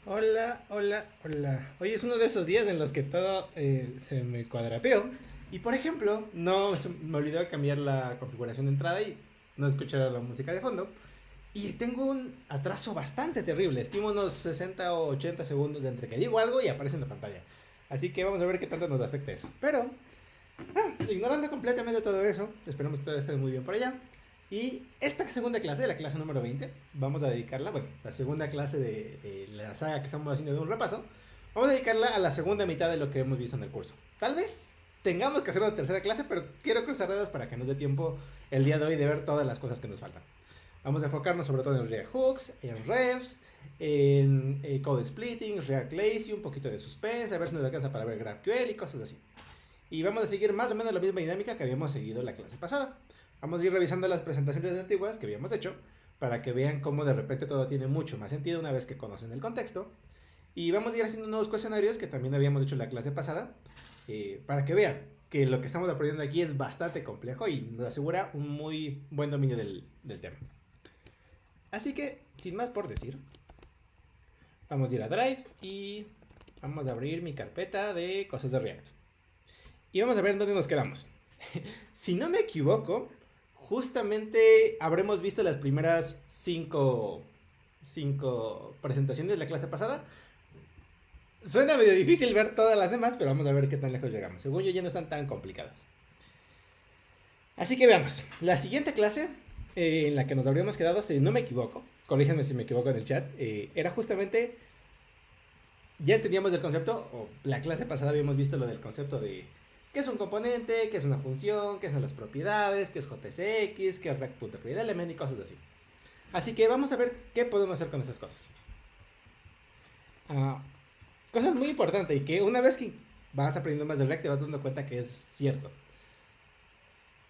Hola, hola, hola. Hoy es uno de esos días en los que todo se me cuadrapeó. Y por ejemplo, me olvidó cambiar la configuración de entrada y no escuchar la música de fondo. Y tengo un atraso bastante terrible. Estimo unos 60 o 80 segundos de entre que digo algo y aparece en la pantalla. Así que vamos a ver qué tanto nos afecta eso. Pero ignorando completamente todo eso, esperemos que todo esté muy bien por allá. Y esta segunda clase, la clase número 20, vamos a dedicarla, bueno, la segunda clase de la saga que estamos haciendo de un repaso, vamos a dedicarla a la segunda mitad de lo que hemos visto en el curso. Tal vez tengamos que hacer una tercera clase, pero quiero cruzar dedos para que nos dé tiempo el día de hoy de ver todas las cosas que nos faltan. Vamos a enfocarnos sobre todo en React Hooks, en Revs, en Code Splitting, React Lazy, un poquito de suspense, a ver si nos alcanza para ver GraphQL y cosas así. Y vamos a seguir más o menos la misma dinámica que habíamos seguido la clase pasada. Vamos a ir revisando las presentaciones antiguas que habíamos hecho para que vean cómo de repente todo tiene mucho más sentido una vez que conocen el contexto. Y vamos a ir haciendo nuevos cuestionarios que también habíamos hecho la clase pasada para que vean que lo que estamos aprendiendo aquí es bastante complejo y nos asegura un muy buen dominio del tema. Así que, sin más por decir, vamos a ir a Drive y vamos a abrir mi carpeta de cosas de React. Y vamos a ver en dónde nos quedamos. Si no me equivoco, justamente habremos visto las primeras cinco presentaciones de la clase pasada. Suena medio difícil ver todas las demás, pero vamos a ver qué tan lejos llegamos. Según yo ya no están tan complicadas. Así que veamos. La siguiente clase en la que nos habríamos quedado, si no me equivoco, corríjanme si me equivoco en el chat, era justamente, ya entendíamos el concepto, o la clase pasada habíamos visto lo del concepto de qué es un componente, qué es una función, qué son las propiedades, qué es JSX, qué es React.createElement y cosas así. Así que vamos a ver qué podemos hacer con esas cosas. Ah, cosas muy importantes y que una vez que vas aprendiendo más de React te vas dando cuenta que es cierto.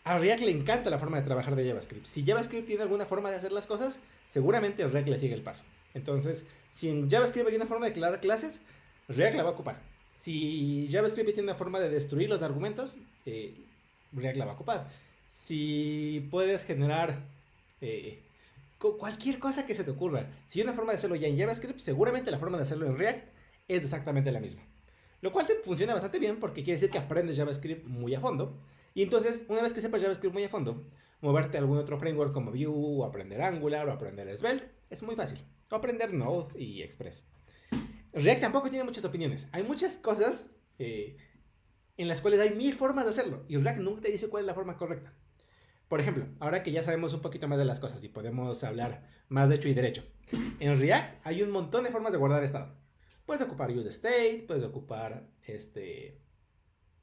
A React le encanta la forma de trabajar de JavaScript. Si JavaScript tiene alguna forma de hacer las cosas, seguramente React le sigue el paso. Entonces, si en JavaScript hay una forma de declarar clases, React la va a ocupar. Si JavaScript tiene una forma de destruir los argumentos, React la va a ocupar. Si puedes generar eh, cualquier cosa que se te ocurra, si hay una forma de hacerlo ya en JavaScript, seguramente la forma de hacerlo en React es exactamente la misma. Lo cual te funciona bastante bien porque quiere decir que aprendes JavaScript muy a fondo. Y entonces, una vez que sepas JavaScript muy a fondo, moverte a algún otro framework como Vue, o aprender Angular, o aprender Svelte, es muy fácil. O aprender Node y Express. React tampoco tiene muchas opiniones. Hay muchas cosas en las cuales hay mil formas de hacerlo. Y React nunca te dice cuál es la forma correcta. Por ejemplo, ahora que ya sabemos un poquito más de las cosas y podemos hablar más de hecho y derecho, en React hay un montón de formas de guardar estado. Puedes ocupar useState, puedes ocupar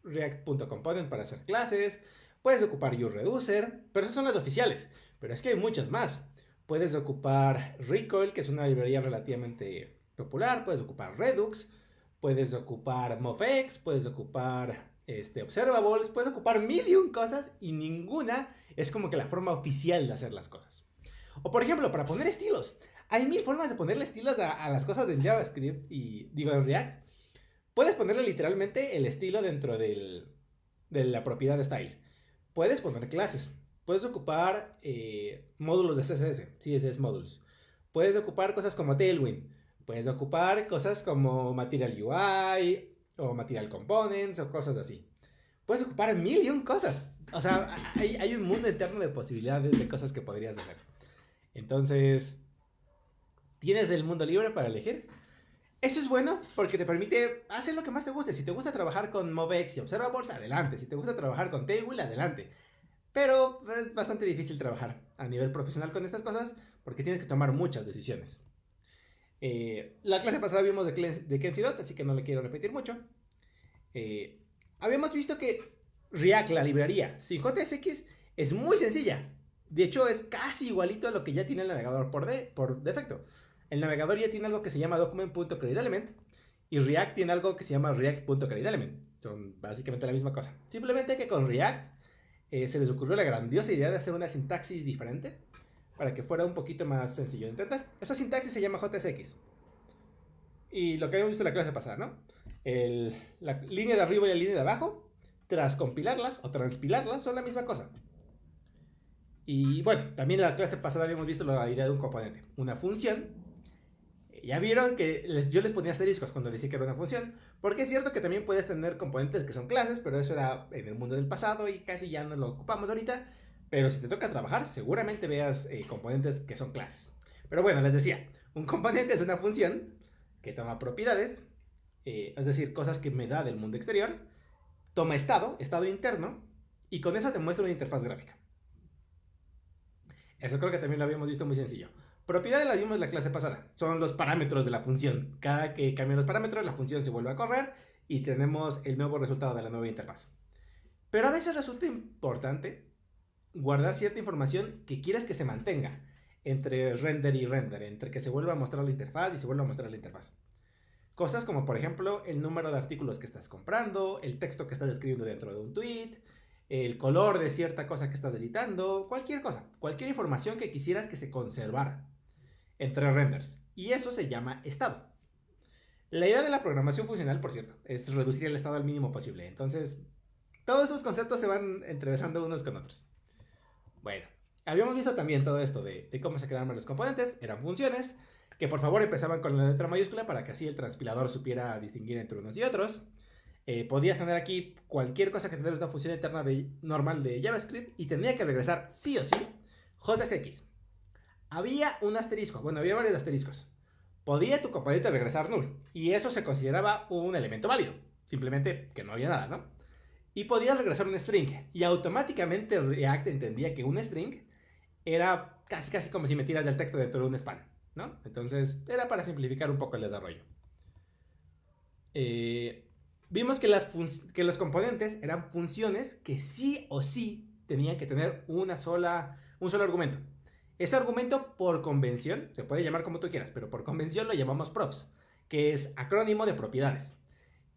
React.component para hacer clases, puedes ocupar uReducer, pero esas son las oficiales. Pero es que hay muchas más. Puedes ocupar Recoil, que es una librería relativamente popular, puedes ocupar Redux, puedes ocupar MobX, puedes ocupar Observables, puedes ocupar mil y un cosas y ninguna es como que la forma oficial de hacer las cosas. O por ejemplo, para poner estilos. Hay mil formas de ponerle estilos a las cosas en JavaScript y digo en React. Puedes ponerle literalmente el estilo dentro de la propiedad de style. Puedes poner clases. Puedes ocupar módulos de CSS, CSS modules. Puedes ocupar cosas como Tailwind. Puedes ocupar cosas como Material UI o Material Components o cosas así. Puedes ocupar mil y un cosas. O sea, hay un mundo eterno de posibilidades de cosas que podrías hacer. Entonces, tienes el mundo libre para elegir. Eso es bueno porque te permite hacer lo que más te guste. Si te gusta trabajar con MobX y Observables, adelante. Si te gusta trabajar con Tailwind, adelante. Pero es bastante difícil trabajar a nivel profesional con estas cosas porque tienes que tomar muchas decisiones. La clase pasada vimos de Kensidot, así que no le quiero repetir mucho. Habíamos visto que React, la librería sin JSX, es muy sencilla. De hecho, es casi igualito a lo que ya tiene el navegador por defecto. El navegador ya tiene algo que se llama document.createElement y React tiene algo que se llama react.createElement. Son básicamente la misma cosa. Simplemente que con React se les ocurrió la grandiosa idea de hacer una sintaxis diferente para que fuera un poquito más sencillo de entender. Esa sintaxis se llama JSX. Y lo que habíamos visto en la clase pasada, ¿no? La línea de arriba y la línea de abajo, tras compilarlas o transpilarlas, son la misma cosa. Y bueno, también en la clase pasada habíamos visto la idea de un componente. Una función Ya vieron que yo les ponía asteriscos cuando decía que era una función, porque es cierto que también puedes tener componentes que son clases, pero eso era en el mundo del pasado y casi ya no lo ocupamos ahorita. Pero si te toca trabajar, seguramente veas componentes que son clases. Pero bueno, les decía, un componente es una función que toma propiedades, es decir, cosas que me da del mundo exterior, toma estado interno, y con eso te muestra una interfaz gráfica. Eso creo que también lo habíamos visto muy sencillo. Propiedades las vimos en la clase pasada. Son los parámetros de la función. Cada que cambian los parámetros, la función se vuelve a correr y tenemos el nuevo resultado de la nueva interfaz. Pero a veces resulta importante guardar cierta información que quieras que se mantenga entre render y render, entre que se vuelva a mostrar la interfaz y se vuelva a mostrar la interfaz. Cosas como, por ejemplo, el número de artículos que estás comprando, el texto que estás escribiendo dentro de un tweet, el color de cierta cosa que estás editando, cualquier cosa, cualquier información que quisieras que se conservara entre renders. Y eso se llama estado. La idea de la programación funcional, por cierto, es reducir el estado al mínimo posible. Entonces, todos estos conceptos se van entrevesando unos con otros. Bueno, habíamos visto también todo esto de cómo se creaban los componentes. Eran funciones que por favor empezaban con la letra mayúscula para que así el transpilador supiera distinguir entre unos y otros. Podías tener aquí cualquier cosa que tendrías una función interna normal de JavaScript y tendría que regresar sí o sí JSX. Había un asterisco, bueno, había varios asteriscos. Podía tu componente regresar null y eso se consideraba un elemento válido. Simplemente que no había nada, ¿no? Y podías regresar un string y automáticamente React entendía que un string era casi como si metieras el texto dentro de un span, ¿no? Entonces era para simplificar un poco el desarrollo. Vimos que los componentes eran funciones que sí o sí tenían que tener un solo argumento. Ese argumento, por convención, se puede llamar como tú quieras, pero por convención lo llamamos props, que es acrónimo de propiedades.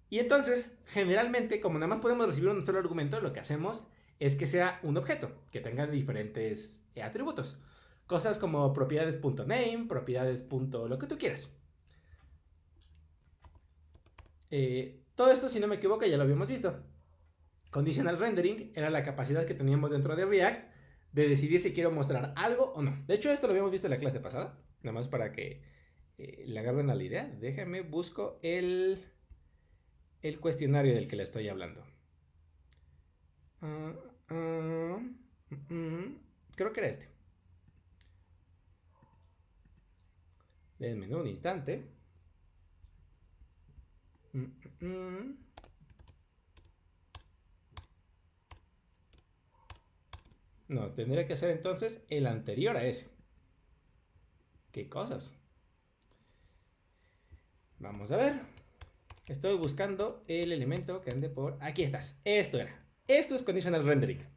Y entonces, generalmente, como nada más podemos recibir un solo argumento, lo que hacemos es que sea un objeto, que tenga diferentes atributos. Cosas como propiedades.name, propiedades. Lo que tú quieras. Todo esto, si no me equivoco, ya lo habíamos visto. Conditional rendering era la capacidad que teníamos dentro de React de decidir si quiero mostrar algo o no. De hecho, esto lo habíamos visto en la clase pasada, nada más para que le agarren a la idea. Déjame busco el cuestionario del que le estoy hablando. Creo que era este. Denme un instante. No, tendría que ser entonces el anterior a ese. ¿Qué cosas? Vamos a ver. Estoy buscando el elemento que ande por... Aquí estás. Esto era. Esto es conditional rendering.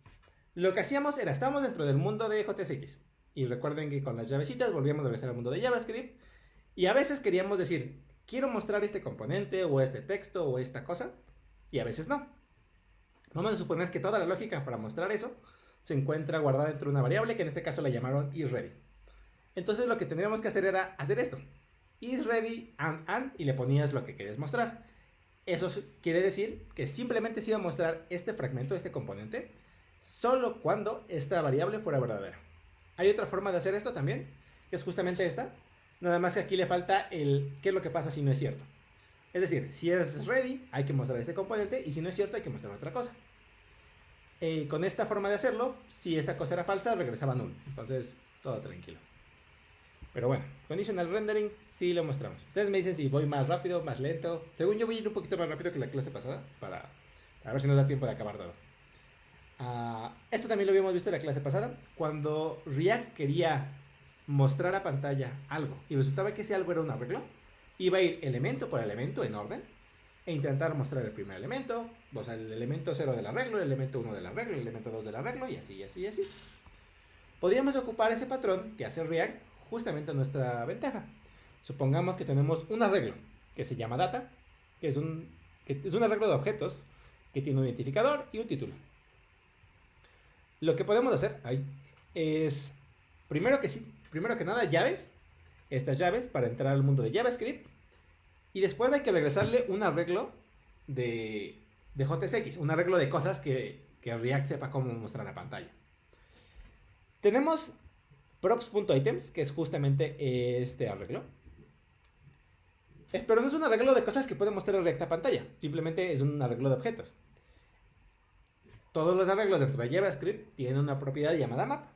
Lo que hacíamos era, estábamos dentro del mundo de JSX. Y recuerden que con las llavecitas volvíamos a regresar al mundo de JavaScript. Y a veces queríamos decir, quiero mostrar este componente o este texto o esta cosa. Y a veces no. Vamos a suponer que toda la lógica para mostrar eso se encuentra guardada dentro de una variable que en este caso la llamaron isReady. Entonces lo que tendríamos que hacer era hacer esto. IsReady and y le ponías lo que querías mostrar. Eso quiere decir que simplemente se iba a mostrar este fragmento, este componente, solo cuando esta variable fuera verdadera. Hay otra forma de hacer esto también, que es justamente esta. Nada más que aquí le falta el qué es lo que pasa si no es cierto. Es decir, si es ready, hay que mostrar este componente, y si no es cierto, hay que mostrar otra cosa. Con esta forma de hacerlo, si esta cosa era falsa, regresaba null. Entonces, todo tranquilo. Pero bueno, conditional rendering sí lo mostramos. Ustedes me dicen si voy más rápido, más lento. Según yo voy a ir un poquito más rápido que la clase pasada, para ver si nos da tiempo de acabar todo. Esto también lo habíamos visto en la clase pasada, cuando React quería mostrar a pantalla algo y resultaba que ese algo era un arreglo, iba a ir elemento por elemento en orden e intentar mostrar el primer elemento, o sea, el elemento 0 del arreglo, el elemento 1 del arreglo, el elemento 2 del arreglo, y así, y así, y así. Podríamos ocupar ese patrón que hace React justamente a nuestra ventaja. Supongamos que tenemos un arreglo que se llama data, que es un arreglo de objetos que tiene un identificador y un título. Lo que podemos hacer ahí es, primero que nada, llaves. Estas llaves para entrar al mundo de JavaScript. Y después hay que regresarle un arreglo de JSX, un arreglo de cosas que React sepa cómo mostrar a pantalla. Tenemos props.items, que es justamente este arreglo. Pero no es un arreglo de cosas que puede mostrar React a pantalla. Simplemente es un arreglo de objetos. Todos los arreglos dentro de JavaScript tienen una propiedad llamada map,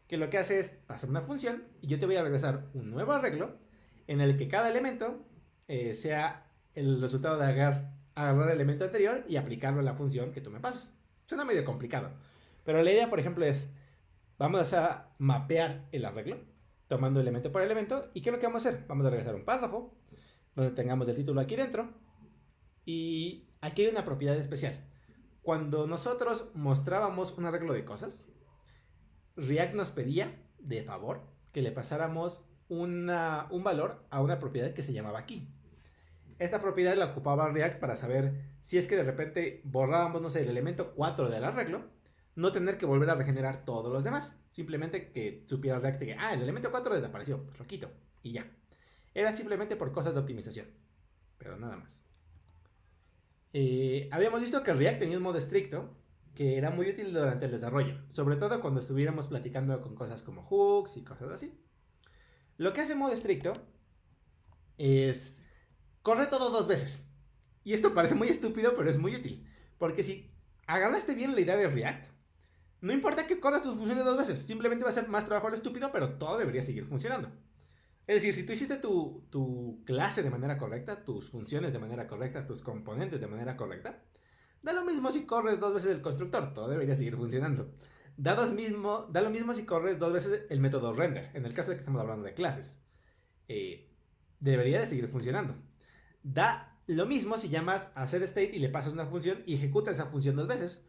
que lo que hace es pasar una función y yo te voy a regresar un nuevo arreglo en el que cada elemento sea el resultado de agarrar el elemento anterior y aplicarlo a la función que tú me pasas. Suena medio complicado, pero la idea, por ejemplo, es vamos a mapear el arreglo tomando elemento por elemento. ¿Y qué es lo que vamos a hacer? Vamos a regresar un párrafo donde tengamos el título aquí dentro. Y aquí hay una propiedad especial. Cuando nosotros mostrábamos un arreglo de cosas, React nos pedía, de favor, que le pasáramos un valor a una propiedad que se llamaba key. Esta propiedad la ocupaba React para saber si es que de repente borrábamos, no sé, el elemento 4 del arreglo, no tener que volver a regenerar todos los demás. Simplemente que supiera React que, el elemento 4 desapareció, pues lo quito y ya. Era simplemente por cosas de optimización, pero nada más. Habíamos visto que React tenía un modo estricto que era muy útil durante el desarrollo, sobre todo cuando estuviéramos platicando con cosas como hooks y cosas así. Lo que hace modo estricto es corre todo 2 veces. Y esto parece muy estúpido, pero es muy útil. Porque si agarraste bien la idea de React, no importa que corras tus funciones 2 veces, simplemente va a ser más trabajo a lo estúpido, pero todo debería seguir funcionando. Es decir, si tú hiciste tu clase de manera correcta, tus funciones de manera correcta, tus componentes de manera correcta, da lo mismo si corres 2 veces el constructor, todo debería seguir funcionando. Da lo mismo si corres 2 veces el método render, en el caso de que estamos hablando de clases. Debería de seguir funcionando. Da lo mismo si llamas a setState y le pasas una función y ejecuta esa función 2 veces,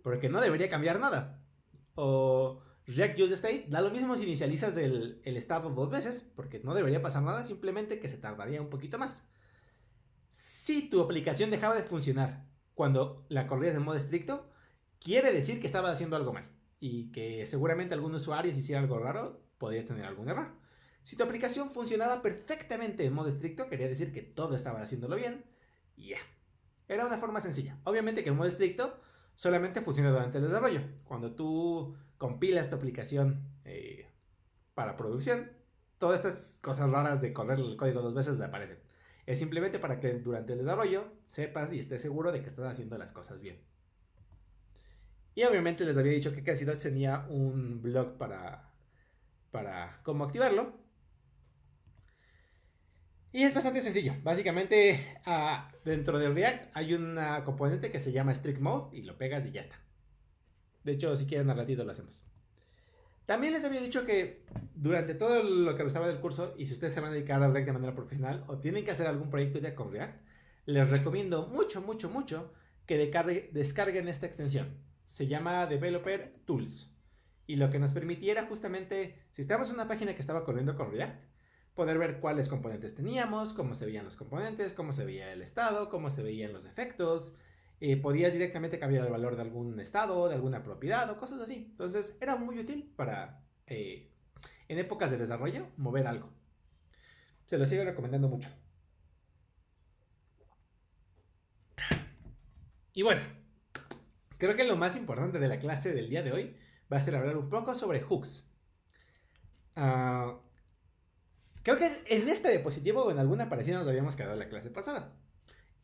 porque no debería cambiar nada. O React useState, da lo mismo si inicializas el estado 2 veces, porque no debería pasar nada, simplemente que se tardaría un poquito más. Si tu aplicación dejaba de funcionar cuando la corrías en modo estricto, quiere decir que estaba haciendo algo mal y que seguramente algún usuario, si hiciera algo raro, podría tener algún error. Si tu aplicación funcionaba perfectamente en modo estricto, quería decir que todo estaba haciéndolo bien y ya. Era una forma sencilla. Obviamente que el modo estricto solamente funciona durante el desarrollo. Cuando tú compilas tu aplicación para producción, todas estas cosas raras de correr el código 2 veces desaparecen. Es simplemente para que durante el desarrollo sepas y estés seguro de que estás haciendo las cosas bien. Y obviamente les había dicho que Casey.Dot tenía un blog para cómo activarlo. Y es bastante sencillo. Básicamente, dentro de React hay una componente que se llama Strict Mode y lo pegas y ya está. De hecho, si quieren al ratito lo hacemos. También les había dicho que durante todo lo que restaba del curso, y si ustedes se van a dedicar a React de manera profesional o tienen que hacer algún proyecto ya con React, les recomiendo mucho que descarguen esta extensión. Se llama Developer Tools. Y lo que nos permitiera justamente, si estábamos en una página que estaba corriendo con React, poder ver cuáles componentes teníamos, cómo se veían los componentes, cómo se veía el estado, cómo se veían los efectos. Podías directamente cambiar el valor de algún estado, de alguna propiedad o cosas así. Entonces era muy útil para, en épocas de desarrollo, mover algo. Se lo sigo recomendando mucho. Y bueno, creo que lo más importante de la clase del día de hoy va a ser hablar un poco sobre hooks. Creo que en este diapositivo o en alguna parecida nos lo habíamos quedado en la clase pasada.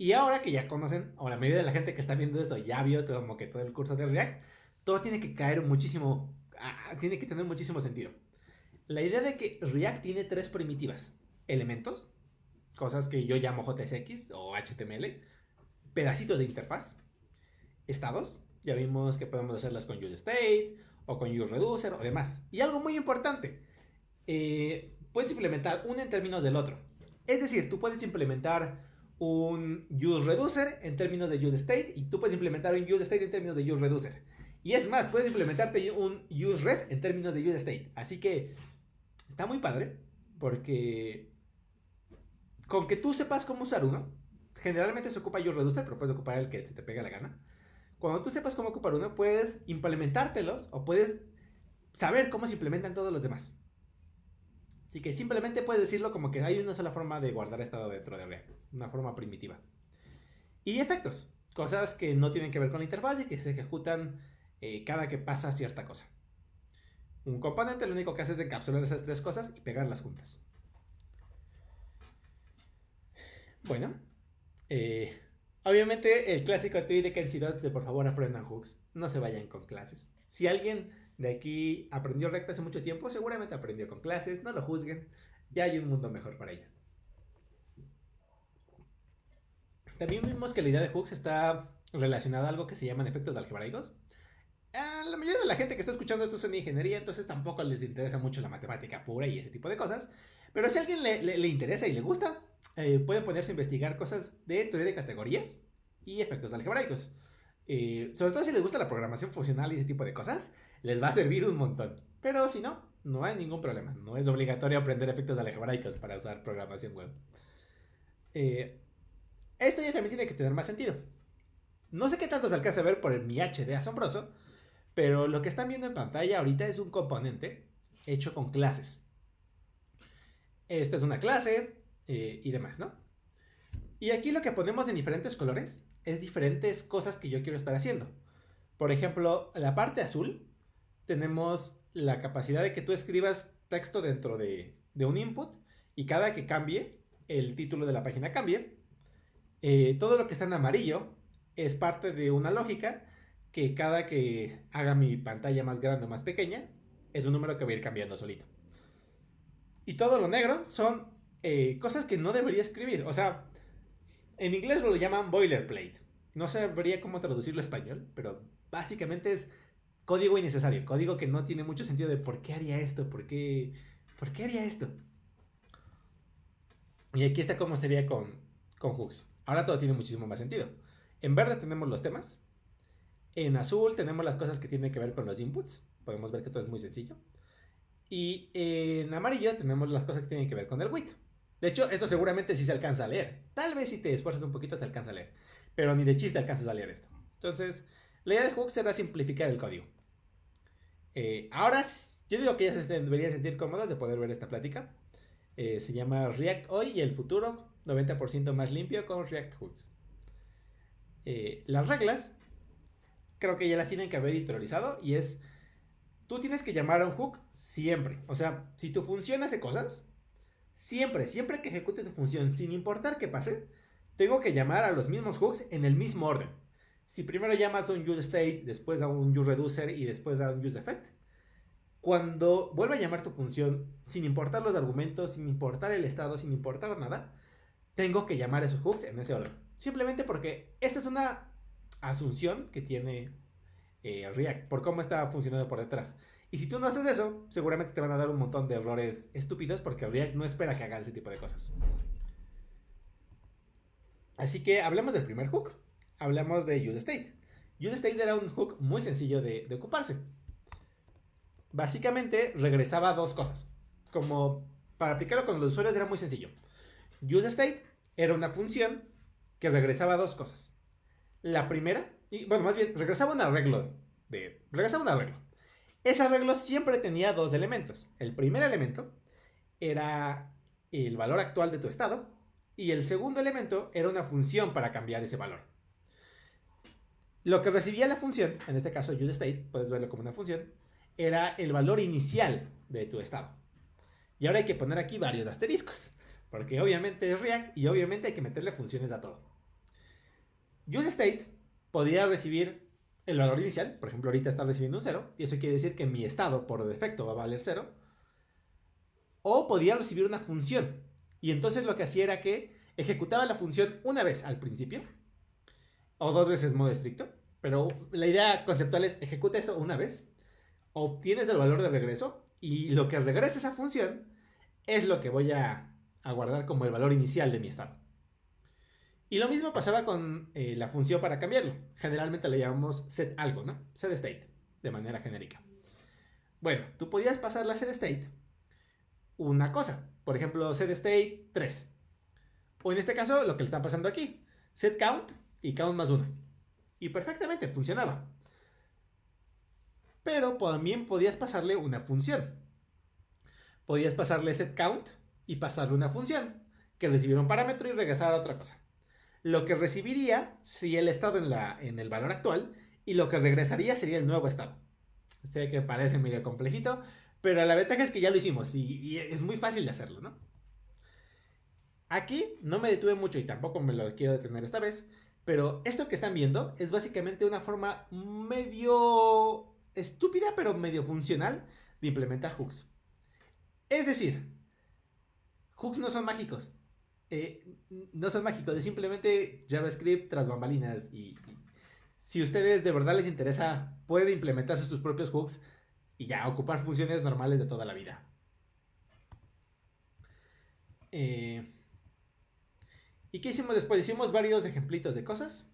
Y ahora que ya conocen, o la mayoría de la gente que está viendo esto ya vio como que todo el curso de React, todo tiene que caer muchísimo, tiene que tener muchísimo sentido. La idea de que React tiene 3 primitivas. Elementos, cosas que yo llamo JSX o HTML, pedacitos de interfaz, estados, ya vimos que podemos hacerlas con useState o con useReducer o demás. Y algo muy importante, puedes implementar uno en términos del otro. Es decir, tú puedes implementar un useReducer en términos de useState y tú puedes implementar un useState en términos de useReducer. Y es más, puedes implementarte un useRef en términos de useState. Así que está muy padre porque con que tú sepas cómo usar uno, generalmente se ocupa useReducer, pero puedes ocupar el que se te pega la gana. Cuando tú sepas cómo ocupar uno, puedes implementártelos o puedes saber cómo se implementan todos los demás. Así que simplemente puedes decirlo como que hay una sola forma de guardar estado dentro de React, una forma primitiva. Y efectos, cosas que no tienen que ver con la interfaz y que se ejecutan cada que pasa cierta cosa. Un componente lo único que hace es encapsular esas 3 cosas y pegarlas juntas. Bueno, eh, obviamente el clásico tweet de Kenzie Dot de por favor aprendan hooks, no se vayan con clases. Si alguien de aquí aprendió React hace mucho tiempo, seguramente aprendió con clases, no lo juzguen, ya hay un mundo mejor para ellos. También vimos que la idea de hooks está relacionada a algo que se llaman efectos algebraicos. A la mayoría de la gente que está escuchando esto es en ingeniería, entonces tampoco les interesa mucho la matemática pura y ese tipo de cosas. Pero si a alguien le interesa y le gusta, puede ponerse a investigar cosas de teoría de categorías y efectos algebraicos. Sobre todo si les gusta la programación funcional y ese tipo de cosas, les va a servir un montón. Pero si no, no hay ningún problema. No es obligatorio aprender efectos algebraicos para usar programación web. Eh, Esto ya también tiene que tener más sentido. No sé qué tanto se alcanza a ver por mi HD asombroso, pero lo que están viendo en pantalla ahorita es un componente hecho con clases. Esta es una clase y demás, ¿no? Y aquí lo que ponemos en diferentes colores es diferentes cosas que yo quiero estar haciendo. Por ejemplo, en la parte azul tenemos la capacidad de que tú escribas texto dentro de un input y cada que cambie, el título de la página cambie. Todo lo que está en amarillo es parte de una lógica que cada que haga mi pantalla más grande o más pequeña, es un número que va a ir cambiando solito. Y todo lo negro son cosas que no debería escribir. O sea, en inglés lo llaman boilerplate. No sabría cómo traducirlo a español, pero básicamente es código innecesario. Código que no tiene mucho sentido de por qué haría esto, por qué haría esto. Y aquí está cómo sería con hooks. Ahora todo tiene muchísimo más sentido. En verde tenemos los temas. En azul tenemos las cosas que tienen que ver con los inputs. Podemos ver que todo es muy sencillo. Y en amarillo tenemos las cosas que tienen que ver con el width. De hecho, esto seguramente sí se alcanza a leer. Tal vez si te esfuerzas un poquito se alcanza a leer. Pero ni de chiste alcanzas a leer esto. Entonces, la idea de hooks será simplificar el código. Ahora, yo digo que ya se deberían sentir cómodos de poder ver esta plática. Se llama React hoy y el futuro, 90% más limpio con React Hooks. Las reglas, creo que ya las tienen que haber interiorizado y es, tú tienes que llamar a un hook siempre. O sea, si tu función hace cosas, siempre que ejecute tu función, sin importar qué pase, tengo que llamar a los mismos hooks en el mismo orden. Si primero llamas a un useState, después a un useReducer y después a un useEffect, cuando vuelva a llamar tu función, sin importar los argumentos, sin importar el estado, sin importar nada, tengo que llamar a esos hooks en ese orden. Simplemente porque esta es una asunción que tiene React por cómo está funcionando por detrás. Y si tú no haces eso, seguramente te van a dar un montón de errores estúpidos porque React no espera que haga ese tipo de cosas. Así que hablemos del primer hook. Hablamos de useState. UseState era un hook muy sencillo de ocuparse. Básicamente regresaba dos cosas. Como para aplicarlo con los usuarios era muy sencillo. UseState era una función que regresaba dos cosas. La primera, y bueno, más bien, regresaba un arreglo. Regresaba un arreglo. Ese arreglo siempre tenía dos elementos. El primer elemento era el valor actual de tu estado y el segundo elemento era una función para cambiar ese valor. Lo que recibía la función, en este caso useState, puedes verlo como una función, era el valor inicial de tu estado. Y ahora hay que poner aquí varios asteriscos, porque obviamente es React y obviamente hay que meterle funciones a todo. useState podía recibir el valor inicial, por ejemplo ahorita está recibiendo un 0, y eso quiere decir que mi estado por defecto va a valer 0, o podía recibir una función, y entonces lo que hacía era que ejecutaba la función una vez al principio, o dos veces en modo estricto, pero la idea conceptual es ejecuta eso una vez, obtienes el valor de regreso, y lo que regresa esa función es lo que voy a guardar como el valor inicial de mi estado. Y lo mismo pasaba con la función para cambiarlo. Generalmente le llamamos setAlgo, ¿no? setState, de manera genérica. Bueno, tú podías pasarle a setState una cosa. Por ejemplo, setState 3. O en este caso, lo que le está pasando aquí. setCount y count más 1. Y perfectamente funcionaba. Pero también podías pasarle una función. Podías pasarle setCount y pasarle una función que recibiera un parámetro y regresara a otra cosa. Lo que recibiría sería el estado en el valor actual y lo que regresaría sería el nuevo estado. Sé que parece medio complejito, pero la ventaja es que ya lo hicimos y es muy fácil de hacerlo, ¿no? Aquí no me detuve mucho y tampoco me lo quiero detener esta vez, pero esto que están viendo es básicamente una forma medio estúpida, pero medio funcional de implementar hooks. Es decir, hooks no son mágicos. No son mágicos, es simplemente JavaScript tras bambalinas. Y si a ustedes de verdad les interesa, pueden implementarse sus propios hooks y ya ocupar funciones normales de toda la vida. ¿Y qué hicimos después? Hicimos varios ejemplitos de cosas.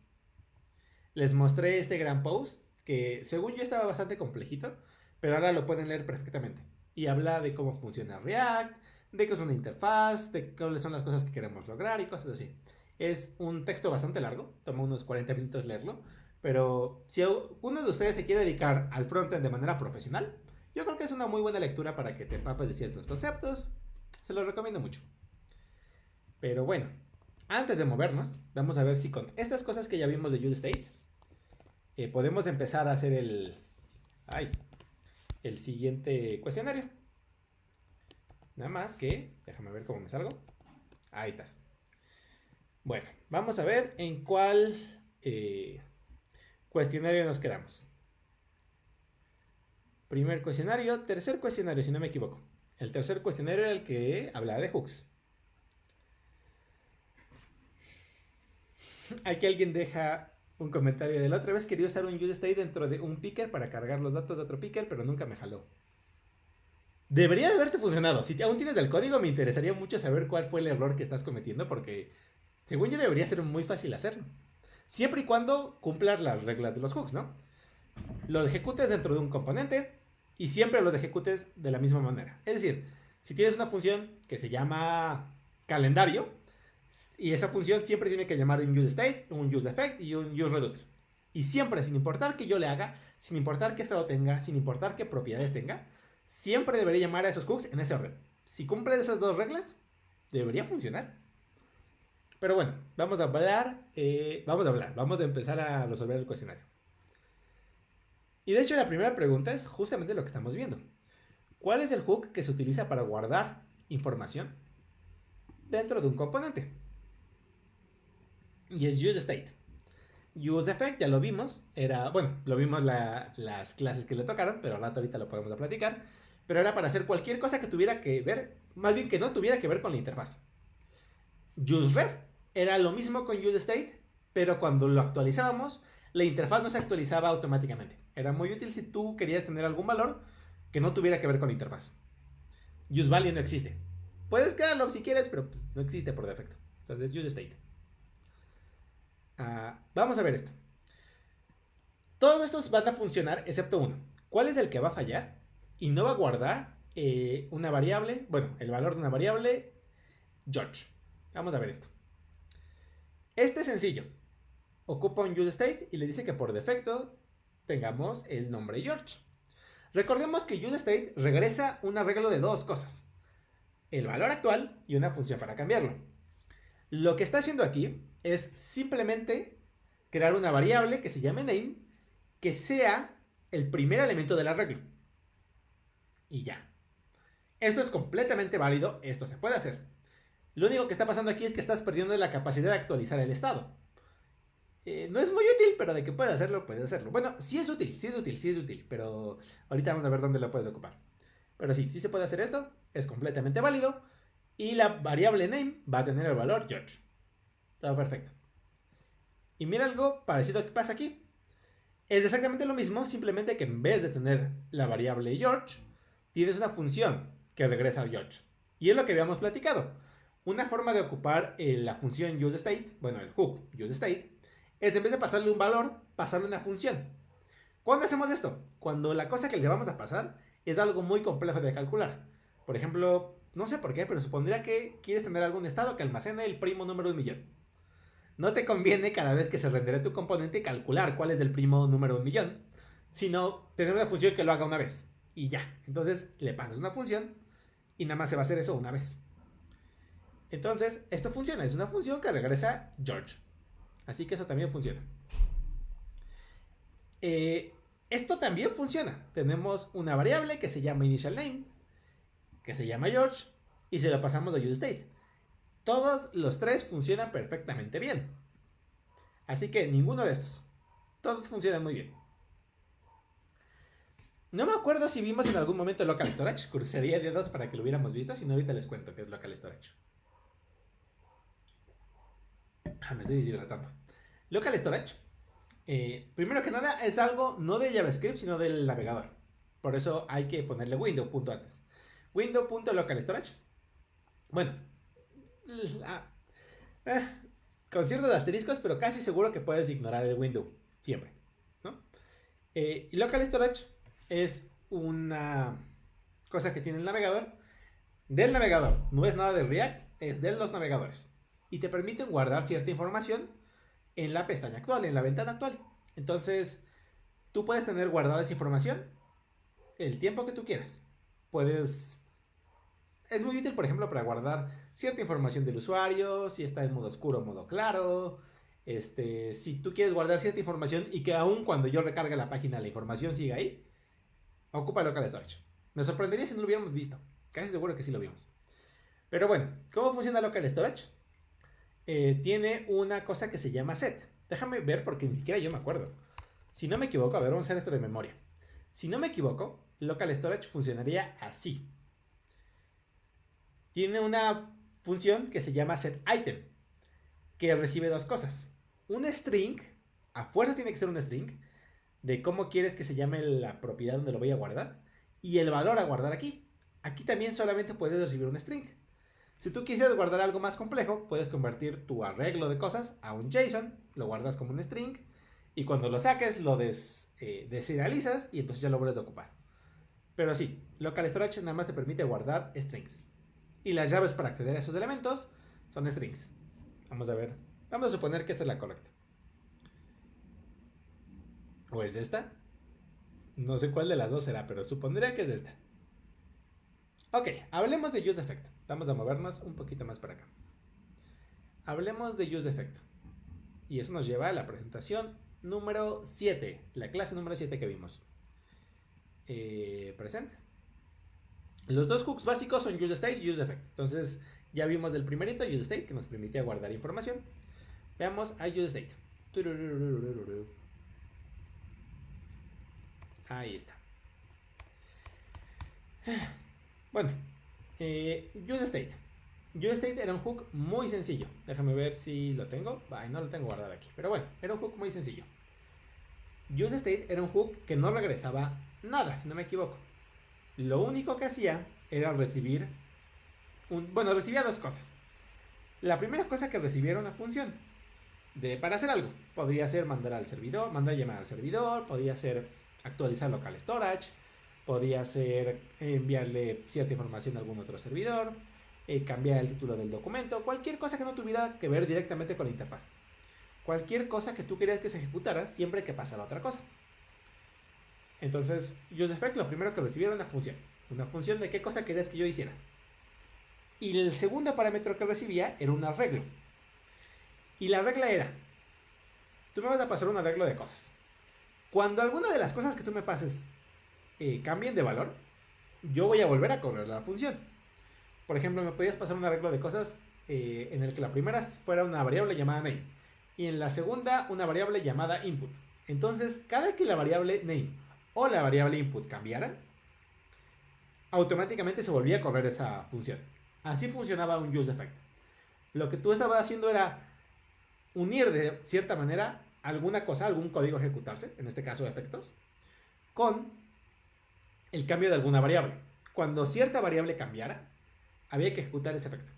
Les mostré este gran post que según yo estaba bastante complejito, pero ahora lo pueden leer perfectamente. Y habla de cómo funciona React, de qué es una interfaz, de cuáles son las cosas que queremos lograr y cosas así. Es un texto bastante largo, toma unos 40 minutos leerlo, pero si uno de ustedes se quiere dedicar al frontend de manera profesional, yo creo que es una muy buena lectura para que te empapes de ciertos conceptos. Se los recomiendo mucho. Pero bueno, antes de movernos, vamos a ver si con estas cosas que ya vimos de UseState podemos empezar a hacer el siguiente cuestionario. Nada más que, déjame ver cómo me salgo. Ahí estás. Bueno, vamos a ver en cuál cuestionario nos quedamos. Primer cuestionario, tercer cuestionario, si no me equivoco. El tercer cuestionario era el que hablaba de hooks. Aquí alguien deja un comentario de la otra vez. Quería usar un UseState dentro de un picker para cargar los datos de otro picker, pero nunca me jaló. Debería de haberte funcionado. Si aún tienes el código, me interesaría mucho saber cuál fue el error que estás cometiendo, porque según yo debería ser muy fácil hacerlo. Siempre y cuando cumplas las reglas de los hooks, ¿no? Los ejecutes dentro de un componente y siempre los ejecutes de la misma manera. Es decir, si tienes una función que se llama calendario, y esa función siempre tiene que llamar un useState, un useEffect y un useReducer. Y siempre, sin importar que yo le haga, sin importar qué estado tenga, sin importar qué propiedades tenga, siempre debería llamar a esos hooks en ese orden. Si cumples esas dos reglas, debería funcionar. Pero bueno, vamos a vamos a empezar a resolver el cuestionario. Y de hecho la primera pregunta es justamente lo que estamos viendo. ¿Cuál es el hook que se utiliza para guardar información dentro de un componente? Y es useState. UseEffect ya lo vimos, lo vimos las clases que le tocaron, pero al rato ahorita lo podemos platicar. Pero era para hacer cualquier cosa que tuviera que ver, más bien que no tuviera que ver con la interfaz. useRef era lo mismo con useState, pero cuando lo actualizábamos, la interfaz no se actualizaba automáticamente. Era muy útil si tú querías tener algún valor que no tuviera que ver con la interfaz. useValue no existe. Puedes crearlo si quieres, pero no existe por defecto. Entonces, useState. Vamos a ver esto. Todos estos van a funcionar excepto uno. ¿Cuál es el que va a fallar? Y no va a guardar una variable, el valor de una variable George. Vamos a ver esto. Este es sencillo. Ocupa un useState y le dice que por defecto tengamos el nombre George. Recordemos que useState regresa un arreglo de dos cosas. El valor actual y una función para cambiarlo. Lo que está haciendo aquí es simplemente crear una variable que se llame name, que sea el primer elemento del arreglo. Y ya. Esto es completamente válido, esto se puede hacer. Lo único que está pasando aquí es que estás perdiendo la capacidad de actualizar el estado. No es muy útil, pero de que puede hacerlo, puede hacerlo. Bueno, sí es útil, pero ahorita vamos a ver dónde lo puedes ocupar. Pero sí se puede hacer esto, es completamente válido. Y la variable name va a tener el valor George. Todo perfecto. Y mira algo parecido que pasa aquí. Es exactamente lo mismo, simplemente que en vez de tener la variable George, tienes una función que regresa a George. Y es lo que habíamos platicado. Una forma de ocupar la función useState, el hook useState, es en vez de pasarle un valor, pasarle una función. ¿Cuándo hacemos esto? Cuando la cosa que le vamos a pasar es algo muy complejo de calcular. Por ejemplo, no sé por qué, pero supondría que quieres tener algún estado que almacene el primo número de un millón. No te conviene cada vez que se rendere tu componente calcular cuál es el primo número de un millón, sino tener una función que lo haga una vez. Y ya. Entonces le pasas una función y nada más se va a hacer eso una vez. Entonces, esto funciona. Es una función que regresa George. Así que eso también funciona. Esto también funciona. Tenemos una variable que se llama initial name, que se llama George, y se la pasamos a useState. Todos los tres funcionan perfectamente bien. Así que ninguno de estos. Todos funcionan muy bien. No me acuerdo si vimos en algún momento Local Storage. Cruzaría dedos para que lo hubiéramos visto. Si no, ahorita les cuento qué es Local Storage. Me estoy deshidratando. Local Storage, primero que nada, es algo no de JavaScript, sino del navegador. Por eso hay que ponerle window punto antes. Window.local storage. Bueno, con ciertos asteriscos, pero casi seguro que puedes ignorar el window siempre, ¿no? Y local storage es una cosa que tiene el navegador. Del navegador, no es nada de React, es de los navegadores. Y te permiten guardar cierta información en la pestaña actual, en la ventana actual. Entonces, tú puedes tener guardada esa información el tiempo que tú quieras. Puedes... Es muy útil, por ejemplo, para guardar cierta información del usuario, si está en modo oscuro o modo claro. Si tú quieres guardar cierta información y que aún cuando yo recargue la página la información siga ahí, ocupa local storage. Me sorprendería si no lo hubiéramos visto. Casi seguro que sí lo vimos. Pero bueno, ¿cómo funciona local storage? Tiene una cosa que se llama set. Déjame ver porque ni siquiera yo me acuerdo. Si no me equivoco, a ver, vamos a hacer esto de memoria. Si no me equivoco, local storage funcionaría así. Tiene una función que se llama setItem, que recibe dos cosas. Un string, a fuerza tiene que ser un string, de cómo quieres que se llame la propiedad donde lo voy a guardar, y el valor a guardar aquí. Aquí también solamente puedes recibir un string. Si tú quisieras guardar algo más complejo, puedes convertir tu arreglo de cosas a un JSON, lo guardas como un string, y cuando lo saques lo deserializas y entonces ya lo vuelves a ocupar. Pero sí, local storage nada más te permite guardar strings. Y las llaves para acceder a esos elementos son strings. Vamos a ver. Vamos a suponer que esta es la correcta. ¿O es esta? No sé cuál de las dos será, pero supondría que es esta. Ok, hablemos de useEffect. Vamos a movernos un poquito más para acá. Hablemos de useEffect. Y eso nos lleva a la presentación número 7. La clase número 7 que vimos. Presente. Los dos hooks básicos son useState y useEffect. Entonces ya vimos del primerito, useState, que nos permitía guardar información. Veamos a useState. Ahí está. Bueno, useState. useState era un hook muy sencillo. Déjame ver si lo tengo. Ay, no lo tengo guardado aquí. Pero bueno, era un hook muy sencillo. useState era un hook que no regresaba nada, si no me equivoco. Lo único que hacía era recibir recibía dos cosas. La primera cosa que recibía era una función para hacer algo. Podría ser mandar llamar al servidor, podría ser actualizar local storage, podría ser enviarle cierta información a algún otro servidor, cambiar el título del documento, cualquier cosa que no tuviera que ver directamente con la interfaz. Cualquier cosa que tú querías que se ejecutara siempre que pasara otra cosa. Entonces, useEffect lo primero que recibía era una función. Una función de qué cosa querías que yo hiciera. Y el segundo parámetro que recibía era un arreglo. Y la regla era, tú me vas a pasar un arreglo de cosas. Cuando alguna de las cosas que tú me pases cambien de valor, yo voy a volver a correr la función. Por ejemplo, me podías pasar un arreglo de cosas en el que la primera fuera una variable llamada name y en la segunda una variable llamada input. Entonces, cada que la variable name o la variable input cambiaran, automáticamente se volvía a correr esa función. Así funcionaba un useEffect. Lo que tú estabas haciendo era unir de cierta manera alguna cosa, algún código a ejecutarse, en este caso efectos, con el cambio de alguna variable. Cuando cierta variable cambiara, había que ejecutar ese efecto.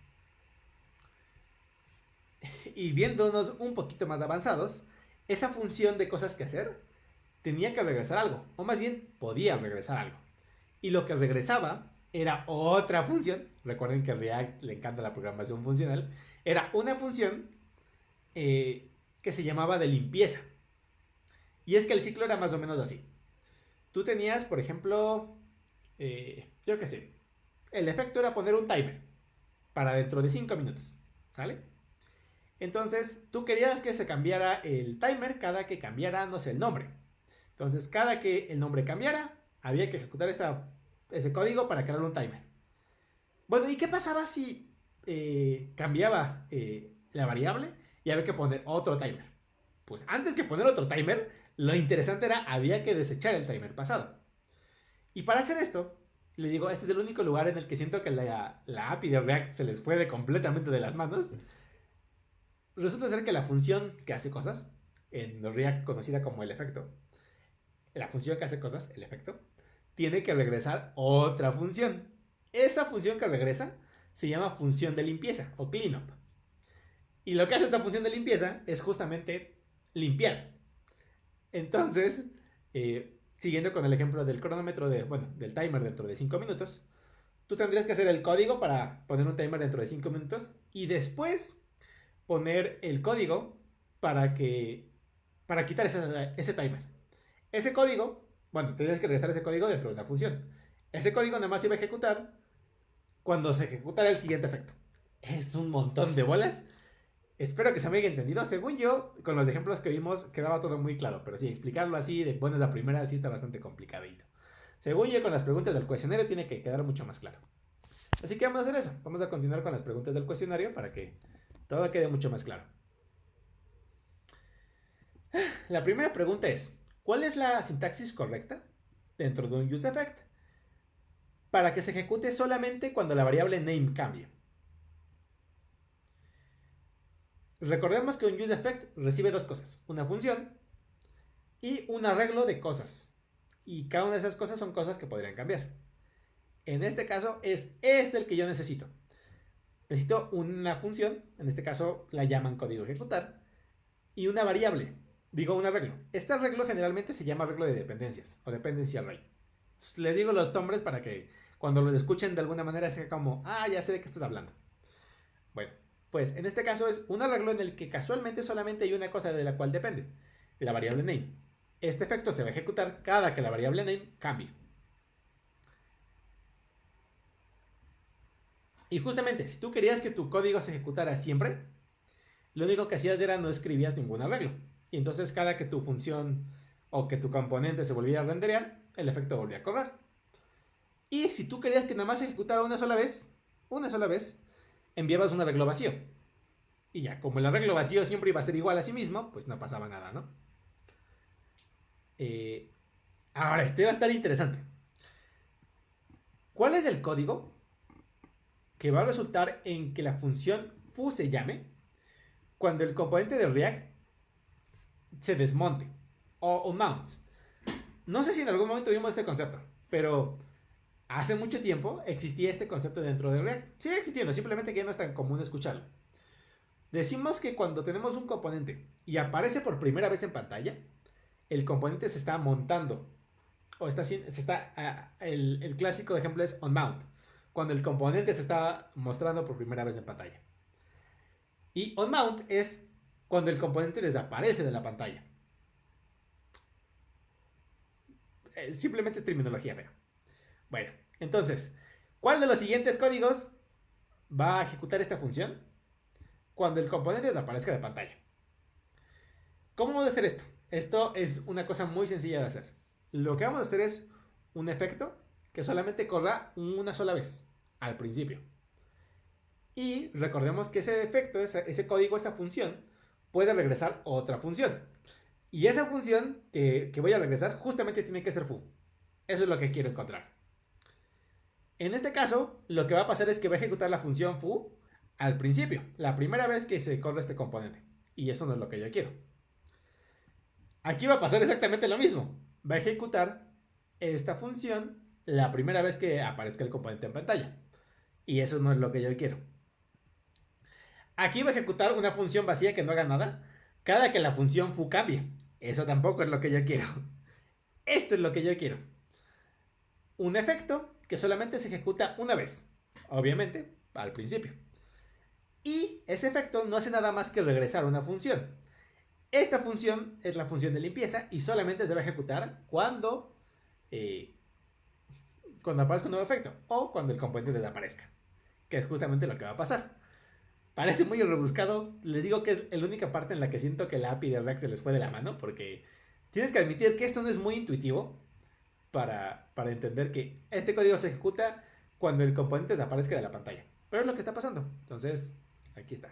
Y viéndonos un poquito más avanzados, esa función de cosas que hacer tenía que regresar algo, o más bien podía regresar algo. Y lo que regresaba era otra función. Recuerden que a React le encanta la programación funcional. Era una función que se llamaba de limpieza. Y es que el ciclo era más o menos así. Tú tenías, por ejemplo, yo qué sé, el efecto era poner un timer para dentro de 5 minutos, ¿sale? Entonces, tú querías que se cambiara el timer cada que cambiara, no sé, el nombre. Entonces, cada que el nombre cambiara, había que ejecutar ese código para crear un timer. Bueno, ¿y qué pasaba si cambiaba la variable y había que poner otro timer. Pues antes que poner otro timer, lo interesante era, había que desechar el timer pasado. Y para hacer esto, le digo, este es el único lugar en el que siento que la API de React se les fue completamente de las manos. Resulta ser que la función que hace cosas, en React conocida como el efecto, la función que hace cosas, el efecto, tiene que regresar otra función. Esa función que regresa se llama función de limpieza o cleanup. Y lo que hace esta función de limpieza es justamente limpiar. Entonces, siguiendo con el ejemplo del cronómetro del timer dentro de 5 minutos, tú tendrías que hacer el código para poner un timer dentro de 5 minutos y después poner el código para quitar ese timer. Ese código, tendrías que regresar ese código dentro de la función. Ese código nada más se iba a ejecutar cuando se ejecutara el siguiente efecto. Es un montón de bolas. Espero que se me haya entendido. Según yo, con los ejemplos que vimos, quedaba todo muy claro. Pero sí, explicarlo así de buenas la primera sí está bastante complicadito. Según yo, con las preguntas del cuestionario tiene que quedar mucho más claro. Así que vamos a hacer eso. Vamos a continuar con las preguntas del cuestionario para que todo quede mucho más claro. La primera pregunta es, ¿cuál es la sintaxis correcta dentro de un useEffect para que se ejecute solamente cuando la variable name cambie? Recordemos que un useEffect recibe dos cosas, una función y un arreglo de cosas. Y cada una de esas cosas son cosas que podrían cambiar. En este caso es este el que yo necesito. Necesito una función, en este caso la llaman código ejecutar, y una variable, digo un arreglo. Este arreglo generalmente se llama arreglo de dependencias o dependency array. Les digo los nombres para que cuando lo escuchen de alguna manera sea como, ya sé de qué estás hablando. Bueno, pues en este caso es un arreglo en el que casualmente solamente hay una cosa de la cual depende, la variable name. Este efecto se va a ejecutar cada que la variable name cambie. Y justamente, si tú querías que tu código se ejecutara siempre, lo único que hacías era no escribías ningún arreglo. Y entonces cada que tu función o que tu componente se volviera a renderear, el efecto volvía a correr. Y si tú querías que nada más se ejecutara una sola vez, enviabas un arreglo vacío. Y ya, como el arreglo vacío siempre iba a ser igual a sí mismo, pues no pasaba nada, ¿no? Ahora, este va a estar interesante. ¿Cuál es el código que va a resultar en que la función foo se llame cuando el componente de React se desmonte o unmount? No sé si en algún momento vimos este concepto, pero hace mucho tiempo existía este concepto dentro de React. Sigue existiendo, simplemente que ya no es tan común escucharlo. Decimos que cuando tenemos un componente y aparece por primera vez en pantalla, el componente se está montando. O el clásico ejemplo es onMount, cuando el componente se está mostrando por primera vez en pantalla. Y onMount es cuando el componente desaparece de la pantalla. Simplemente terminología fea. Bueno, entonces, ¿cuál de los siguientes códigos va a ejecutar esta función cuando el componente desaparezca de pantalla? ¿Cómo vamos a hacer esto? Esto es una cosa muy sencilla de hacer. Lo que vamos a hacer es un efecto que solamente corra una sola vez al principio. Y recordemos que ese efecto, ese código, esa función, puede regresar otra función. Y esa función que voy a regresar justamente tiene que ser foo. Eso es lo que quiero encontrar. En este caso, lo que va a pasar es que va a ejecutar la función foo al principio, la primera vez que se corre este componente. Y eso no es lo que yo quiero. Aquí va a pasar exactamente lo mismo. Va a ejecutar esta función la primera vez que aparezca el componente en pantalla. Y eso no es lo que yo quiero. Aquí va a ejecutar una función vacía que no haga nada cada que la función foo cambie. Eso tampoco es lo que yo quiero. Esto es lo que yo quiero. Un efecto que solamente se ejecuta una vez. Obviamente, al principio. Y ese efecto no hace nada más que regresar una función. Esta función es la función de limpieza y solamente se va a ejecutar cuando aparezca un nuevo efecto o cuando el componente desaparezca, que es justamente lo que va a pasar. Parece muy rebuscado, les digo que es la única parte en la que siento que la API de React se les fue de la mano, porque tienes que admitir que esto no es muy intuitivo para entender que este código se ejecuta cuando el componente desaparezca de la pantalla. Pero es lo que está pasando. Entonces, aquí está.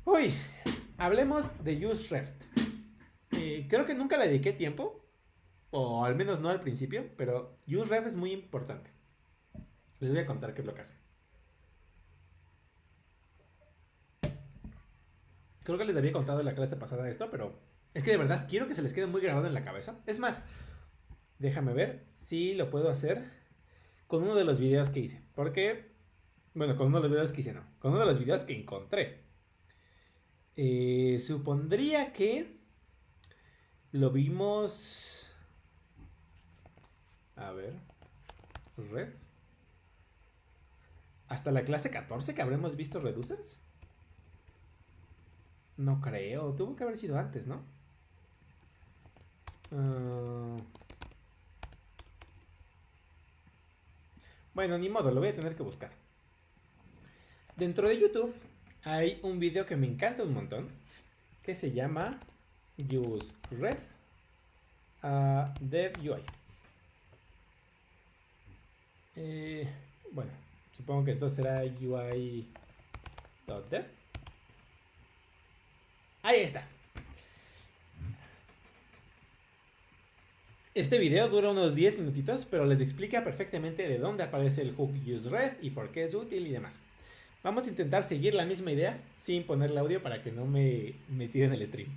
Uy, hablemos de useRef. Creo que nunca le dediqué tiempo, o al menos no al principio, pero useRef es muy importante. Les voy a contar qué es lo que hace. Creo que les había contado en la clase pasada esto, pero es que de verdad quiero que se les quede muy grabado en la cabeza. Es más, déjame ver si lo puedo hacer con uno de los videos que hice. Porque, bueno, con uno de los videos que hice no, con uno de los videos que encontré. Supondría que lo vimos... A ver. Red. ¿Hasta la clase 14 que habremos visto reduces? No creo. Tuvo que haber sido antes, ¿no? Bueno, ni modo, lo voy a tener que buscar. Dentro de YouTube hay un video que me encanta un montón, que se llama useRef Dev UI. Bueno, supongo que entonces será UI.dev. Ahí está. Este video dura unos 10 minutitos, pero les explica perfectamente de dónde aparece el hook useRef y por qué es útil y demás. Vamos a intentar seguir la misma idea sin ponerle audio para que no me tiren el stream.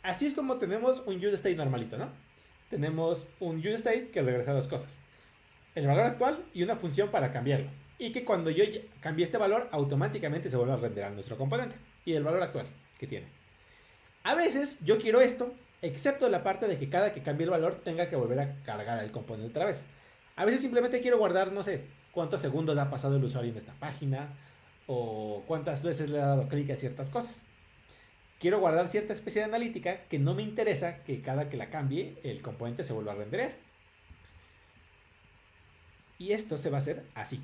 Así es como tenemos un useState normalito, ¿no? Tenemos un useState que regresa dos cosas. El valor actual y una función para cambiarlo. Y que cuando yo cambie este valor, automáticamente se vuelve a renderar nuestro componente. Y el valor actual que tiene. A veces yo quiero esto, excepto la parte de que cada que cambie el valor tenga que volver a cargar el componente otra vez. A veces simplemente quiero guardar, no sé, cuántos segundos ha pasado el usuario en esta página, o cuántas veces le ha dado clic a ciertas cosas. Quiero guardar cierta especie de analítica que no me interesa que cada que la cambie el componente se vuelva a renderar. Y esto se va a hacer así.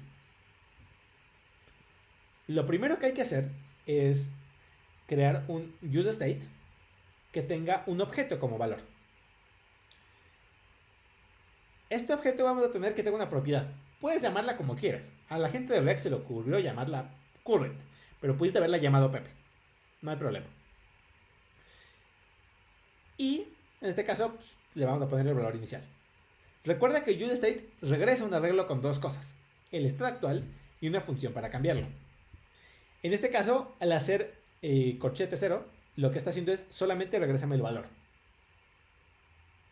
Lo primero que hay que hacer es crear un useState que tenga un objeto como valor. Este objeto vamos a tener que tener una propiedad. Puedes llamarla como quieras. A la gente de React se le ocurrió llamarla current, pero pudiste haberla llamado Pepe. No hay problema. Y en este caso pues, le vamos a poner el valor inicial. Recuerda que useState regresa un arreglo con dos cosas: el estado actual y una función para cambiarlo. En este caso, al hacer corchete 0, lo que está haciendo es solamente regresarme el valor.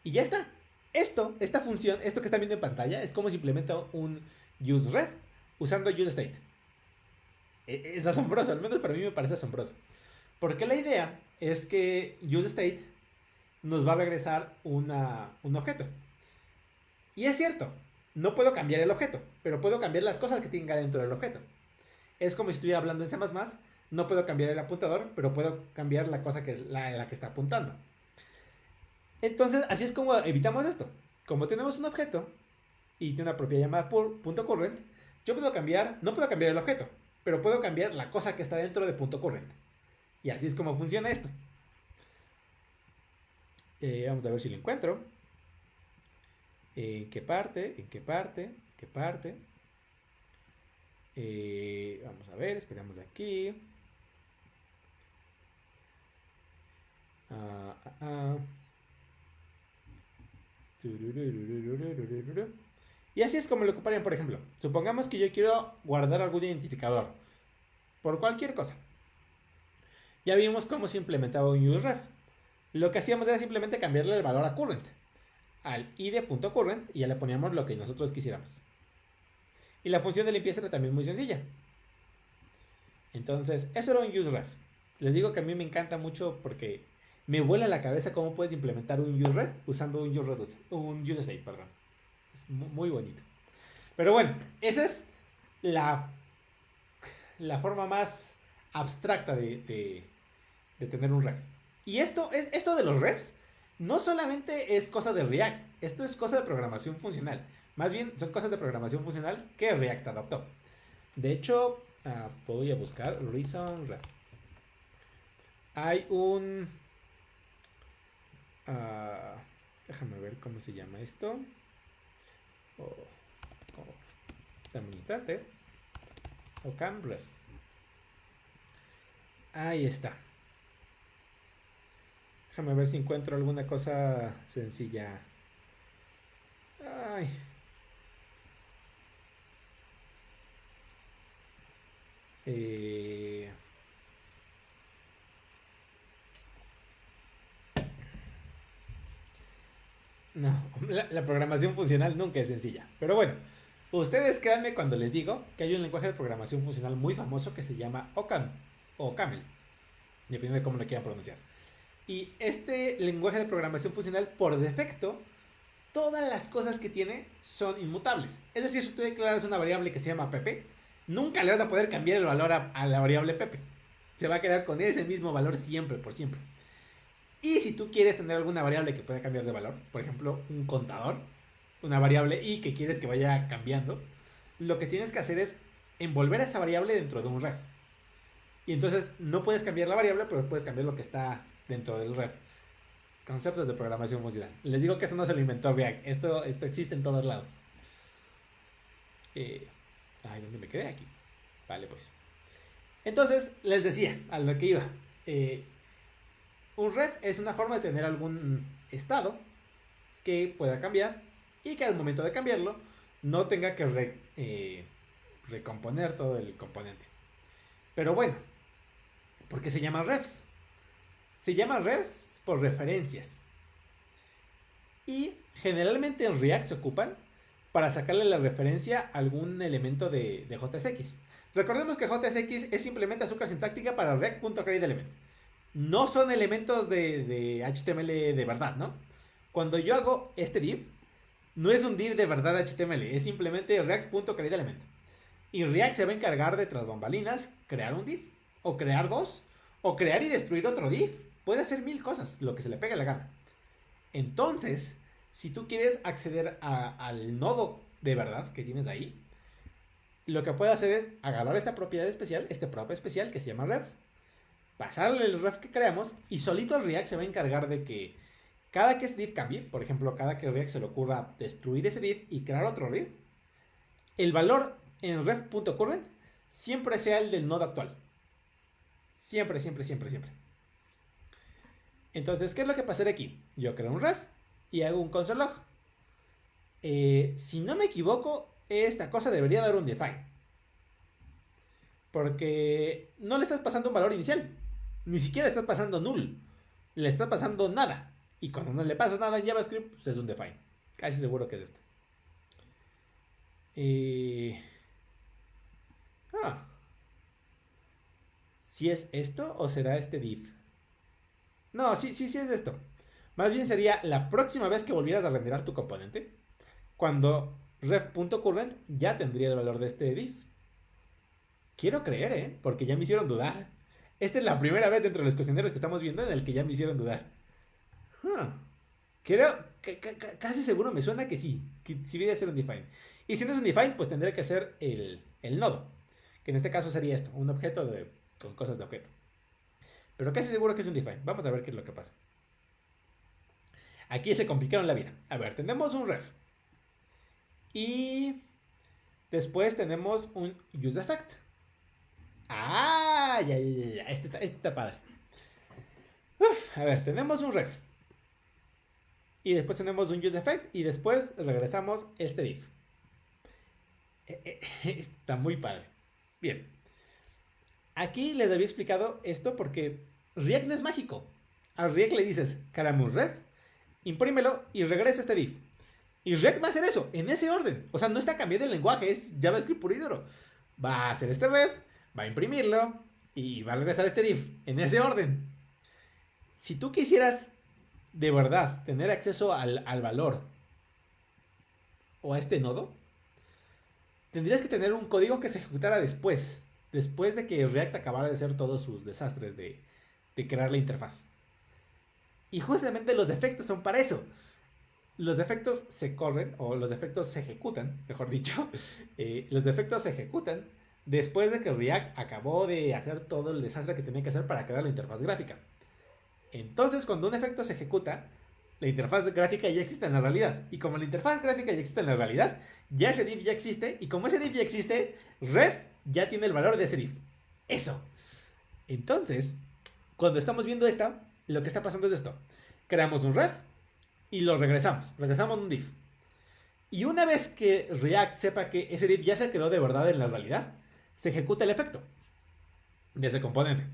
Y ya está. Esta función, esto que están viendo en pantalla, es como si implemento un useRef usando useState. Es asombroso, al menos para mí me parece asombroso. Porque la idea es que useState nos va a regresar un objeto. Y es cierto, no puedo cambiar el objeto, pero puedo cambiar las cosas que tenga dentro del objeto. Es como si estuviera hablando en C++, no puedo cambiar el apuntador, pero puedo cambiar la cosa que la que está apuntando. Entonces, así es como evitamos esto. Como tenemos un objeto y tiene una propiedad llamada .current, yo puedo cambiar, no puedo cambiar el objeto, pero puedo cambiar la cosa que está dentro de .current. Y así es como funciona esto. Vamos a ver si lo encuentro. ¿En qué parte? ¿En qué parte? ¿Qué parte? Vamos a ver, esperamos aquí. Y así es como lo ocuparían, por ejemplo. Supongamos que yo quiero guardar algún identificador por cualquier cosa. Ya vimos cómo se implementaba un useRef. Lo que hacíamos era simplemente cambiarle el valor a current al id.current y ya le poníamos lo que nosotros quisiéramos. Y la función de limpieza era también muy sencilla. Entonces, eso era un useRef. Les digo que a mí me encanta mucho porque me vuela la cabeza cómo puedes implementar un useRef usando un useState, perdón. Es muy bonito. Pero bueno, esa es la forma más abstracta de tener un ref. Y esto de los refs no solamente es cosa de React, esto es cosa de programación funcional. Más bien son cosas de programación funcional que React adoptó. De hecho, voy a buscar Reason Ref. Hay un... déjame ver cómo se llama esto. o camilitate o camref. Ahí está. Déjame ver si encuentro alguna cosa sencilla. Ay. Eh, no, la programación funcional nunca es sencilla. Pero bueno, ustedes créanme cuando les digo que hay un lenguaje de programación funcional muy famoso que se llama OCaml o Camel, depende de cómo lo quieran pronunciar. Y este lenguaje de programación funcional, por defecto, todas las cosas que tiene son inmutables. Es decir, si tú declaras una variable que se llama Pepe, nunca le vas a poder cambiar el valor a la variable Pepe. Se va a quedar con ese mismo valor siempre, por siempre. Y si tú quieres tener alguna variable que pueda cambiar de valor, por ejemplo, un contador, una variable y que quieres que vaya cambiando, lo que tienes que hacer es envolver a esa variable dentro de un ref. Y entonces no puedes cambiar la variable, pero puedes cambiar lo que está dentro del ref. Conceptos de programación funcional. Les digo que esto no se lo inventó React. Esto existe en todos lados. ¿Dónde me quedé? Aquí. Vale, pues. Entonces, les decía, a lo que iba. Un ref es una forma de tener algún estado que pueda cambiar y que al momento de cambiarlo no tenga que recomponer todo el componente. Pero bueno, ¿por qué se llama refs? Se llama refs por referencias. Y generalmente en React se ocupan para sacarle la referencia a algún elemento de JSX. Recordemos que JSX es simplemente azúcar sintáctica para React.createElement. No son elementos de HTML de verdad, ¿no? Cuando yo hago este div, no es un div de verdad HTML, es simplemente React.createElement. Y React se va a encargar de, tras bambalinas, crear un div, o crear dos, o crear y destruir otro div. Puede hacer 1000 cosas, lo que se le pegue la gana. Entonces, si tú quieres acceder al nodo de verdad que tienes ahí, lo que puedes hacer es agarrar esta propiedad especial, este prop especial que se llama ref, pasarle el ref que creamos y solito el React se va a encargar de que cada que ese div cambie, por ejemplo, cada que React se le ocurra destruir ese div y crear otro div, el valor en ref.current siempre sea el del nodo actual. Siempre, siempre, siempre, siempre. Entonces, ¿qué es lo que pasará aquí? Yo creo un ref y hago un console log. Si no me equivoco, esta cosa debería dar un define. Porque no le estás pasando un valor inicial. Ni siquiera le estás pasando null. Le estás pasando nada. Y cuando no le pasas nada en JavaScript, pues es un define. Casi seguro que es esto. ¿Si es esto o será este div? No, sí es esto. Más bien sería la próxima vez que volvieras a renderar tu componente, cuando ref.current ya tendría el valor de este div. Quiero creer, porque ya me hicieron dudar. Esta es la primera vez dentro de los cuestionarios que estamos viendo en el que ya me hicieron dudar. Creo que casi seguro me suena que sí, que sí viene a ser un define. Y si no es un define, pues tendré que ser el nodo, que en este caso sería esto, un objeto con cosas de objeto. Pero casi seguro que es un define. Vamos a ver qué es lo que pasa. Aquí se complicaron la vida. A ver, tenemos un ref. Y después tenemos un useEffect. Ya. Este está padre. A ver, tenemos un ref. Y después tenemos un useEffect. Y después regresamos este div. Está muy padre. Bien. Aquí les había explicado esto porque React no es mágico. A React le dices, caramba, un ref, imprímelo y regresa este div. Y React va a hacer eso, en ese orden. O sea, no está cambiando el lenguaje, es JavaScript puro y duro. Va a hacer este ref, va a imprimirlo y va a regresar este div, en ese orden. Si tú quisieras de verdad tener acceso al valor o a este nodo, tendrías que tener un código que se ejecutara después de que React acabara de hacer todos sus desastres de crear la interfaz. Y justamente los defectos son para eso. Los defectos se corren, o los defectos se ejecutan, mejor dicho. Los defectos se ejecutan después de que React acabó de hacer todo el desastre que tenía que hacer para crear la interfaz gráfica. Entonces, cuando un defecto se ejecuta, la interfaz gráfica ya existe en la realidad. Y como la interfaz gráfica ya existe en la realidad, ya ese div ya existe. Y como ese div ya existe, ref ya tiene el valor de ese div. Eso. Entonces, cuando estamos viendo esta, lo que está pasando es esto. Creamos un ref y lo regresamos. Regresamos un div. Y una vez que React sepa que ese div ya se creó de verdad en la realidad, se ejecuta el efecto de ese componente.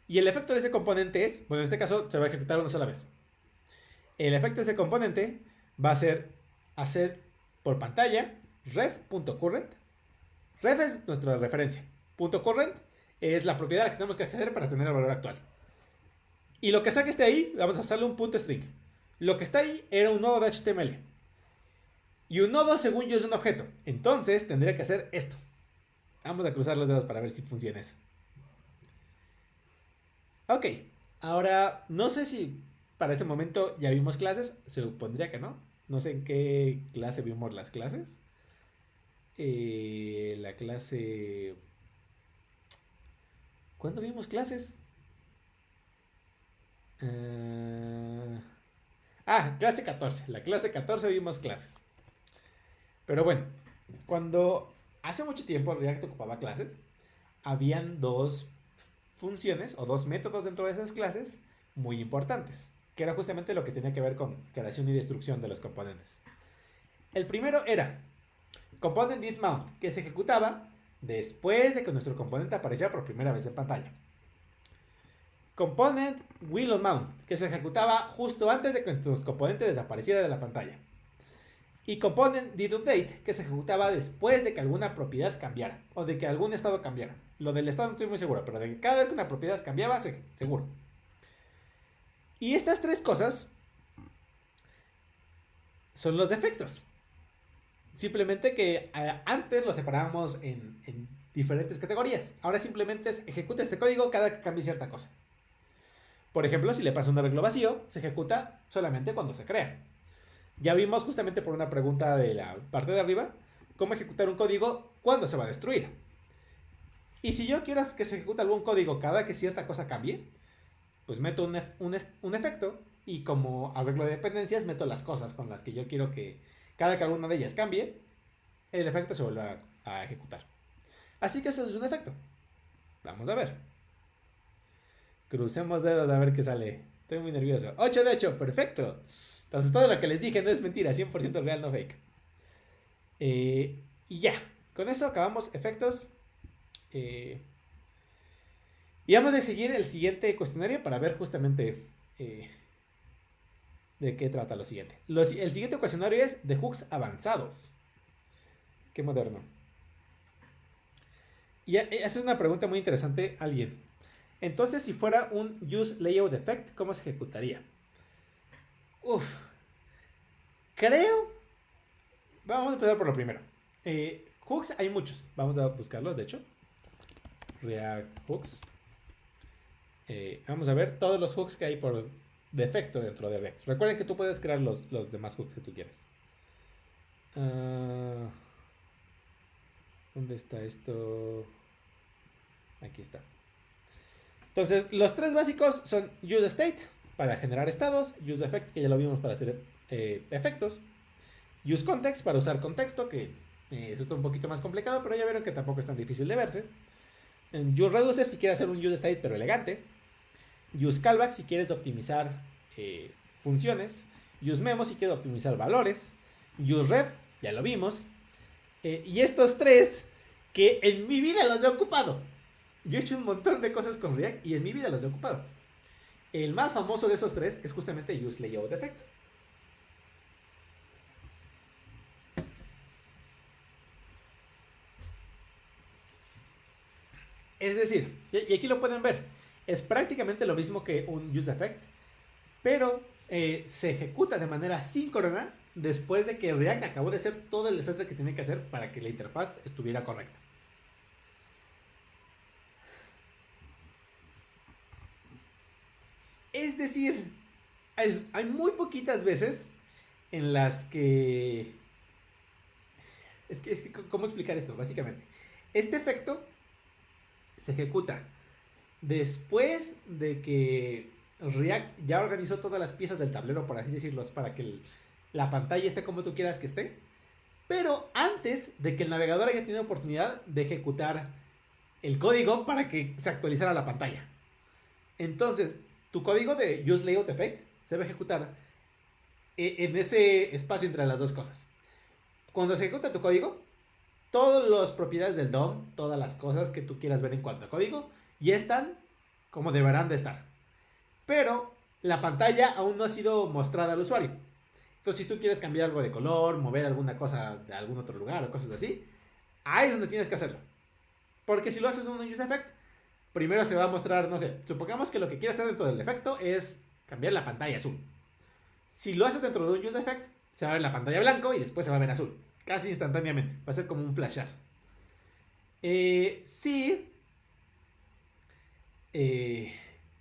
Y el efecto de ese componente es, bueno, en este caso se va a ejecutar una sola vez. El efecto de ese componente va a ser hacer por pantalla ref.current. Ref es nuestra referencia. .current es la propiedad a la que tenemos que acceder para tener el valor actual. Y lo que saque esté ahí, vamos a hacerle un punto string. Lo que está ahí era un nodo de HTML. Y un nodo, según yo, es un objeto. Entonces tendría que hacer esto. Vamos a cruzar los dedos para ver si funciona eso. Ok, ahora no sé si para ese momento ya vimos clases. Se supondría que no. No sé en qué clase vimos las clases. La clase... ¿Cuándo vimos clases? Clase 14. La clase 14 vimos clases. Pero bueno, cuando hace mucho tiempo React ocupaba clases, habían dos funciones o dos métodos dentro de esas clases muy importantes, que era justamente lo que tenía que ver con creación y destrucción de los componentes. El primero era component.mount, que se ejecutaba después de que nuestro componente apareciera por primera vez en pantalla. Component will on mount, que se ejecutaba justo antes de que nuestro componente desapareciera de la pantalla. Y component did update, que se ejecutaba después de que alguna propiedad cambiara o de que algún estado cambiara. Lo del estado no estoy muy seguro, pero de que cada vez que una propiedad cambiaba, seguro. Y estas tres cosas son los defectos. Simplemente que antes los separábamos en diferentes categorías. Ahora simplemente es ejecuta este código cada que cambie cierta cosa. Por ejemplo, si le pasa un arreglo vacío, se ejecuta solamente cuando se crea. Ya vimos justamente por una pregunta de la parte de arriba cómo ejecutar un código cuando se va a destruir. Y si yo quiero que se ejecute algún código cada que cierta cosa cambie, pues meto un efecto y como arreglo de dependencias meto las cosas con las que yo quiero que cada que alguna de ellas cambie, el efecto se vuelva a ejecutar. Así que eso es un efecto. Vamos a ver. Crucemos dedos a ver qué sale. Estoy muy nervioso. 8 de 8, perfecto. Entonces todo lo que les dije no es mentira, 100% real, no fake. Y ya, con esto acabamos efectos. Y vamos a seguir el siguiente cuestionario para ver justamente de qué trata lo siguiente. El siguiente cuestionario es de hooks avanzados. Qué moderno. Y esa es una pregunta muy interesante a alguien. Entonces, si fuera un use layout effect, ¿cómo se ejecutaría? Creo. Vamos a empezar por lo primero. Hooks hay muchos. Vamos a buscarlos, de hecho. React hooks. Vamos a ver todos los hooks que hay por defecto dentro de React. Recuerden que tú puedes crear los demás hooks que tú quieras. ¿Dónde está esto? Aquí está. Entonces, los tres básicos son useState para generar estados, useEffect, que ya lo vimos para hacer efectos, useContext para usar contexto, que eso está un poquito más complicado, pero ya vieron que tampoco es tan difícil de verse. useReducer si quieres hacer un useState pero elegante. useCallback si quieres optimizar funciones. useMemo si quieres optimizar valores. useRef, ya lo vimos. Y estos tres que en mi vida los he ocupado. Yo he hecho un montón de cosas con React y en mi vida los he ocupado. El más famoso de esos tres es justamente useLayoutEffect. Es decir, y aquí lo pueden ver, es prácticamente lo mismo que un useEffect, pero se ejecuta de manera síncrona después de que React acabó de hacer todo el desastre que tiene que hacer para que la interfaz estuviera correcta. Es decir, hay muy poquitas veces en las que... ¿Cómo explicar esto? Básicamente, este efecto se ejecuta después de que React ya organizó todas las piezas del tablero, por así decirlo, para que la pantalla esté como tú quieras que esté. Pero antes de que el navegador haya tenido oportunidad de ejecutar el código para que se actualizara la pantalla. Entonces, tu código de useLayoutEffect se va a ejecutar en ese espacio entre las dos cosas. Cuando se ejecuta tu código, todas las propiedades del DOM, todas las cosas que tú quieras ver en cuanto a código, ya están como deberán de estar. Pero la pantalla aún no ha sido mostrada al usuario. Entonces, si tú quieres cambiar algo de color, mover alguna cosa de algún otro lugar o cosas así, ahí es donde tienes que hacerlo. Porque si lo haces en un useEffect, primero se va a mostrar, no sé, supongamos que lo que quieres hacer dentro del efecto es cambiar la pantalla azul. Si lo haces dentro de un useEffect, se va a ver la pantalla blanco y después se va a ver azul. Casi instantáneamente. Va a ser como un flashazo. Si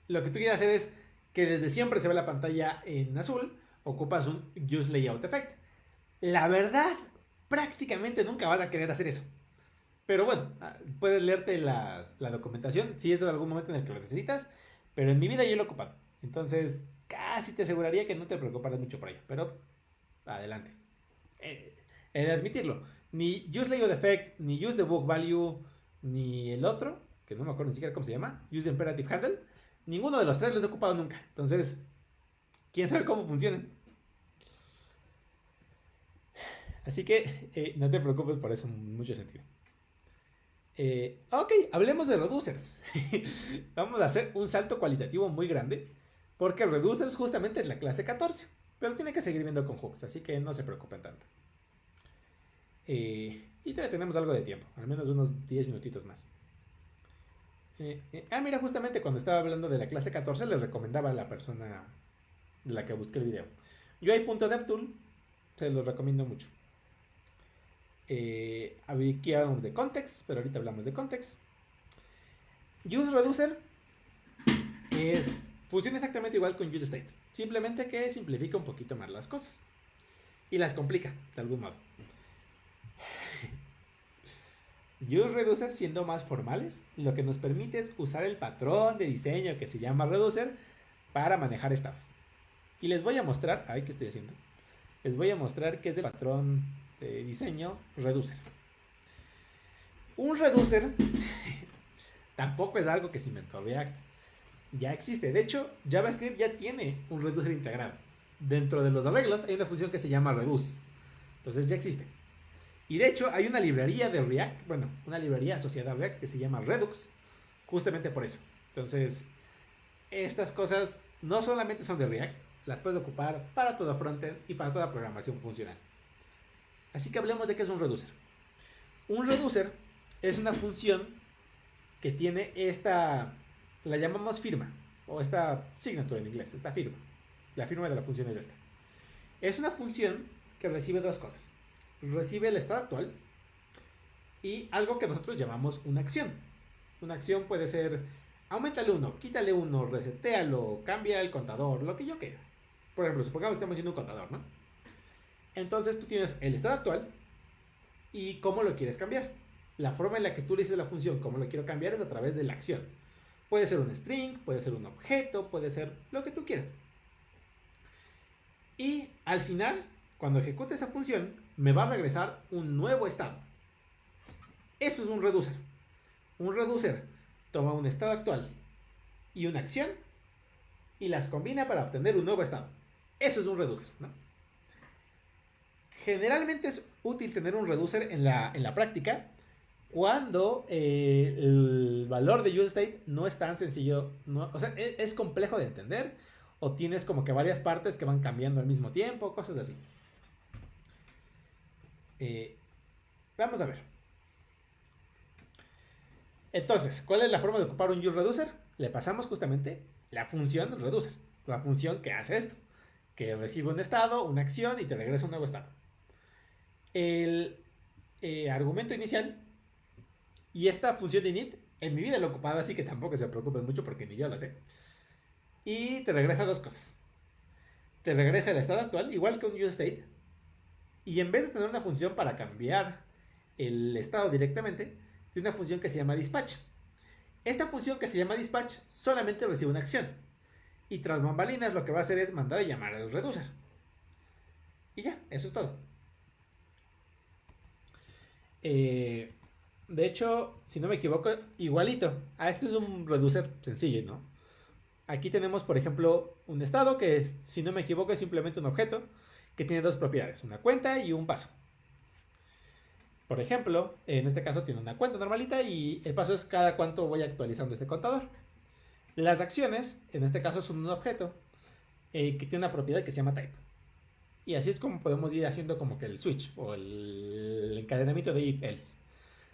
lo que tú quieres hacer es que desde siempre se ve la pantalla en azul, ocupas un useLayoutEffect. La verdad, prácticamente nunca vas a querer hacer eso. Pero bueno, puedes leerte la documentación si es de algún momento en el que lo necesitas. Pero en mi vida yo lo he ocupado. Entonces, casi te aseguraría que no te preocuparas mucho por ello. Pero, adelante. He de admitirlo. Ni useLayoutEffect, ni useDebugValue, ni el otro, que no me acuerdo ni siquiera cómo se llama, useImperative ninguno de los tres los he ocupado nunca. Entonces, quién sabe cómo funcionan. Así que no te preocupes por eso en mucho sentido. Ok, hablemos de reducers. Vamos a hacer un salto cualitativo muy grande, porque reducers justamente es la clase 14, pero tiene que seguir viendo con hooks, así que no se preocupen tanto. Y todavía tenemos algo de tiempo, al menos unos 10 minutitos más. Mira, justamente cuando estaba hablando de la clase 14 les recomendaba a la persona de la que busqué el video. UI.devtool, se los recomiendo mucho. Aquí hablamos de context, pero ahorita hablamos de context. UseReducer funciona exactamente igual con useState, simplemente que simplifica un poquito más las cosas y las complica de algún modo. UseReducer, siendo más formales, lo que nos permite es usar el patrón de diseño que se llama reducer para manejar estados. Y les voy a mostrar, ¿qué estoy haciendo? Les voy a mostrar qué es el patrón de diseño reducer. Un reducer tampoco es algo que se inventó React. Ya existe. De hecho, JavaScript ya tiene un reducer integrado. Dentro de los arreglos hay una función que se llama reduce. Entonces ya existe. Y de hecho hay una librería de React, bueno, una librería asociada a React que se llama Redux, justamente por eso. Entonces, estas cosas no solamente son de React, las puedes ocupar para todo frontend y para toda programación funcional. Así que hablemos de qué es un reducer. Un reducer es una función que tiene la llamamos firma, o esta signature en inglés, esta firma. La firma de la función es esta. Es una función que recibe dos cosas. Recibe el estado actual y algo que nosotros llamamos una acción. Una acción puede ser aumentale uno, quítale uno, resetéalo, cambia el contador, lo que yo quiera. Por ejemplo, supongamos que estamos haciendo un contador, ¿no? Entonces tú tienes el estado actual y cómo lo quieres cambiar. La forma en la que tú le dices a la función cómo lo quiero cambiar es a través de la acción. Puede ser un string, puede ser un objeto, puede ser lo que tú quieras. Y al final, cuando ejecute esa función, me va a regresar un nuevo estado. Eso es un reducer. Un reducer toma un estado actual y una acción y las combina para obtener un nuevo estado. Eso es un reducer, ¿no? Generalmente es útil tener un reducer en la práctica cuando el valor de useState no es tan sencillo, o sea, es complejo de entender, o tienes como que varias partes que van cambiando al mismo tiempo, cosas así. Vamos a ver. Entonces, ¿cuál es la forma de ocupar un useReducer? Le pasamos justamente la función reducer, la función que hace esto, que recibe un estado, una acción y te regresa un nuevo estado. El argumento inicial y esta función de init, en mi vida lo he ocupado, así que tampoco se preocupen mucho porque ni yo lo sé. Y te regresa dos cosas. Te regresa el estado actual, igual que un useState. Y en vez de tener una función para cambiar el estado directamente, tiene una función que se llama dispatch. Esta función que se llama dispatch solamente recibe una acción. Y tras bambalinas lo que va a hacer es mandar a llamar al reducer. Y ya, eso es todo. De hecho, si no me equivoco, igualito. Esto es un reducer sencillo, ¿no? Aquí tenemos, por ejemplo, un estado que, si no me equivoco, es simplemente un objeto que tiene dos propiedades, una cuenta y un paso. Por ejemplo, en este caso tiene una cuenta normalita y el paso es cada cuánto voy actualizando este contador. Las acciones, en este caso, son un objeto que tiene una propiedad que se llama type. Y así es como podemos ir haciendo como que el switch o el encadenamiento de if-else.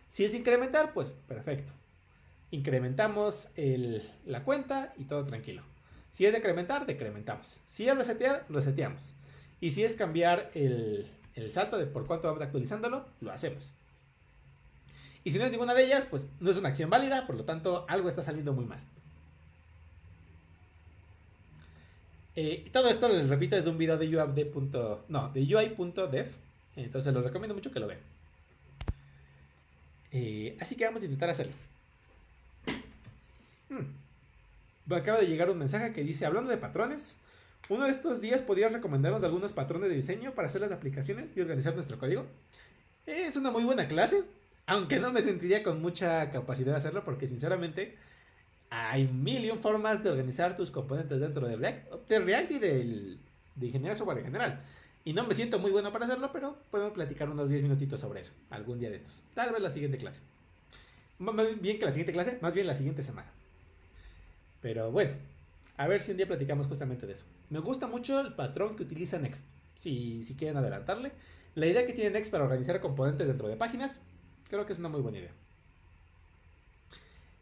Si es incrementar, pues perfecto. Incrementamos la cuenta y todo tranquilo. Si es decrementar, decrementamos. Si es resetear, reseteamos. Y si es cambiar el salto de por cuánto vamos actualizándolo, lo hacemos. Y si no es ninguna de ellas, pues no es una acción válida, por lo tanto algo está saliendo muy mal. Todo esto, les repito, es un video de UI.dev. Entonces les recomiendo mucho que lo vean. Así que vamos a intentar hacerlo. Me acaba de llegar un mensaje que dice: hablando de patrones, uno de estos días podrías recomendarnos algunos patrones de diseño para hacer las aplicaciones y organizar nuestro código. Es una muy buena clase, aunque no me sentiría con mucha capacidad de hacerlo porque sinceramente hay mil y un formas de organizar tus componentes dentro de React y de ingeniería de software en general. Y no me siento muy bueno para hacerlo, pero podemos platicar unos 10 minutitos sobre eso algún día de estos. Tal vez la siguiente clase. Más bien que la siguiente clase, más bien la siguiente semana. Pero bueno, a ver si un día platicamos justamente de eso. Me gusta mucho el patrón que utiliza Next. Si quieren adelantarle. La idea que tiene Next para organizar componentes dentro de páginas, creo que es una muy buena idea.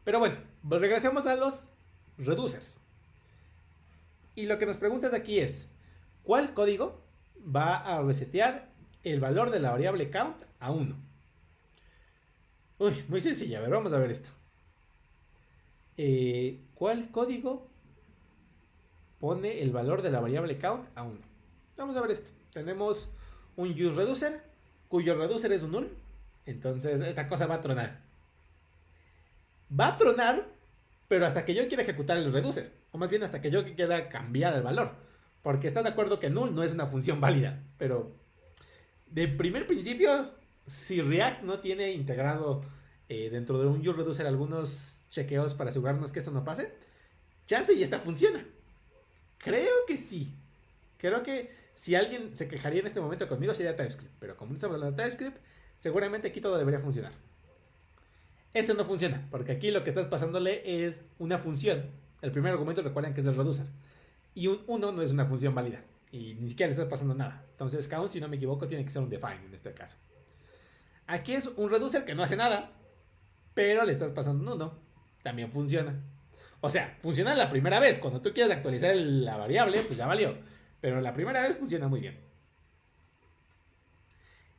Pero bueno, pues regresemos a los reducers. Y lo que nos preguntas aquí es: ¿cuál código va a resetear el valor de la variable count a 1? Uy, muy sencilla. A ver, vamos a ver esto. ¿Cuál código pone el valor de la variable count a 1? Vamos a ver esto. Tenemos un useReducer, cuyo reducer es un null. Entonces esta cosa va a tronar. Va a tronar, pero hasta que yo quiera ejecutar el reducer. O más bien hasta que yo quiera cambiar el valor. Porque está de acuerdo que null no es una función válida. Pero de primer principio, si React no tiene integrado dentro de un useReducer algunos chequeos para asegurarnos que esto no pase, chance y esta funciona. Creo que sí. Creo que si alguien se quejaría en este momento conmigo sería TypeScript. Pero como no estamos hablando de TypeScript, seguramente aquí todo debería funcionar. Esto no funciona, porque aquí lo que estás pasándole es una función. El primer argumento, recuerden que es el reducer. Y un 1 no es una función válida. Y ni siquiera le estás pasando nada. Entonces count, si no me equivoco, tiene que ser un define en este caso. Aquí es un reducer que no hace nada, pero le estás pasando un 1. También funciona. O sea, funciona la primera vez. Cuando tú quieres actualizar la variable, pues ya valió. Pero la primera vez funciona muy bien.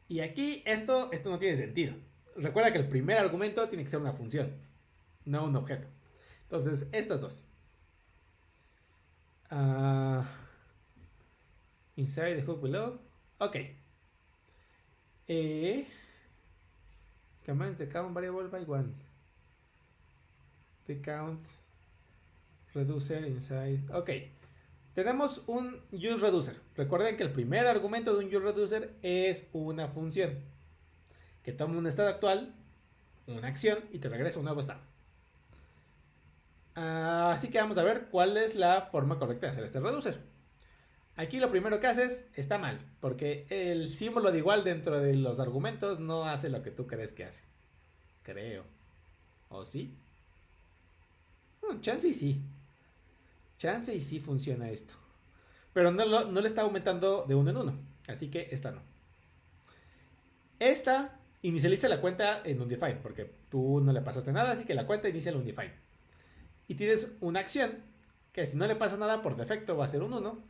Y aquí esto no tiene sentido. Recuerda que el primer argumento tiene que ser una función, no un objeto. Entonces, estas dos. Inside the hook below. Ok. Command the count variable by one. The count reducer inside. Ok. Tenemos un useReducer. Recuerden que el primer argumento de un useReducer es una función que toma un estado actual, una acción, y te regresa un nuevo estado. Así que vamos a ver cuál es la forma correcta de hacer este reducer. Aquí lo primero que haces está mal, porque el símbolo de igual dentro de los argumentos no hace lo que tú crees que hace. Creo. ¿O sí? Chance y sí. Chance y sí funciona esto. Pero no le está aumentando de uno en uno. Así que esta no. Esta inicializa la cuenta en undefined, porque tú no le pasaste nada, así que la cuenta inicia el undefined. Y tienes una acción que si no le pasa nada por defecto va a ser un 1.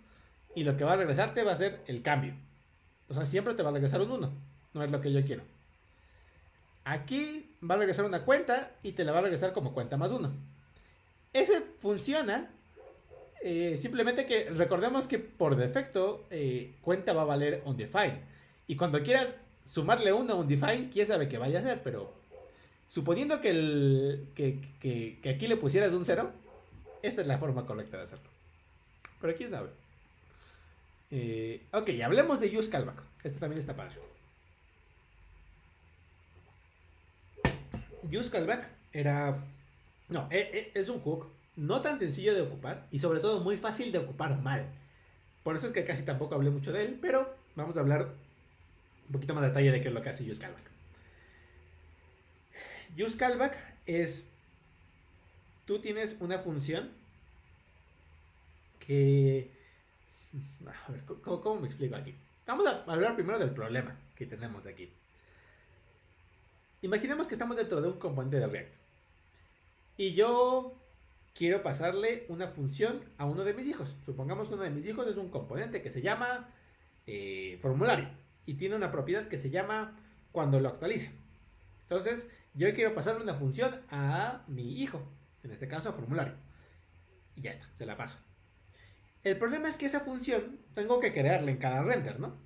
Y lo que va a regresarte va a ser el cambio. O sea, siempre te va a regresar un 1. No es lo que yo quiero. Aquí va a regresar una cuenta y te la va a regresar como cuenta más 1. Ese funciona. Simplemente que recordemos que por defecto cuenta va a valer undefined. Y cuando quieras sumarle 1 a undefined, quién sabe qué vaya a hacer, pero suponiendo que aquí le pusieras un 0, esta es la forma correcta de hacerlo. Pero quién sabe. Ok, hablemos de use callback. Este también está padre. Use callback era... No, es un hook no tan sencillo de ocupar y sobre todo muy fácil de ocupar mal. Por eso es que casi tampoco hablé mucho de él, pero vamos a hablar un poquito más de detalle de qué es lo que hace use callback. Use callback es... Tú tienes una función que... A ver, ¿cómo me explico aquí? Vamos a hablar primero del problema que tenemos de aquí. Imaginemos que estamos dentro de un componente de React. Y yo quiero pasarle una función a uno de mis hijos. Supongamos que uno de mis hijos es un componente que se llama formulario. Y tiene una propiedad que se llama cuando lo actualice. Entonces, yo quiero pasarle una función a mi hijo. En este caso, a formulario. Y ya está, se la paso. El problema es que esa función tengo que crearla en cada render, ¿no?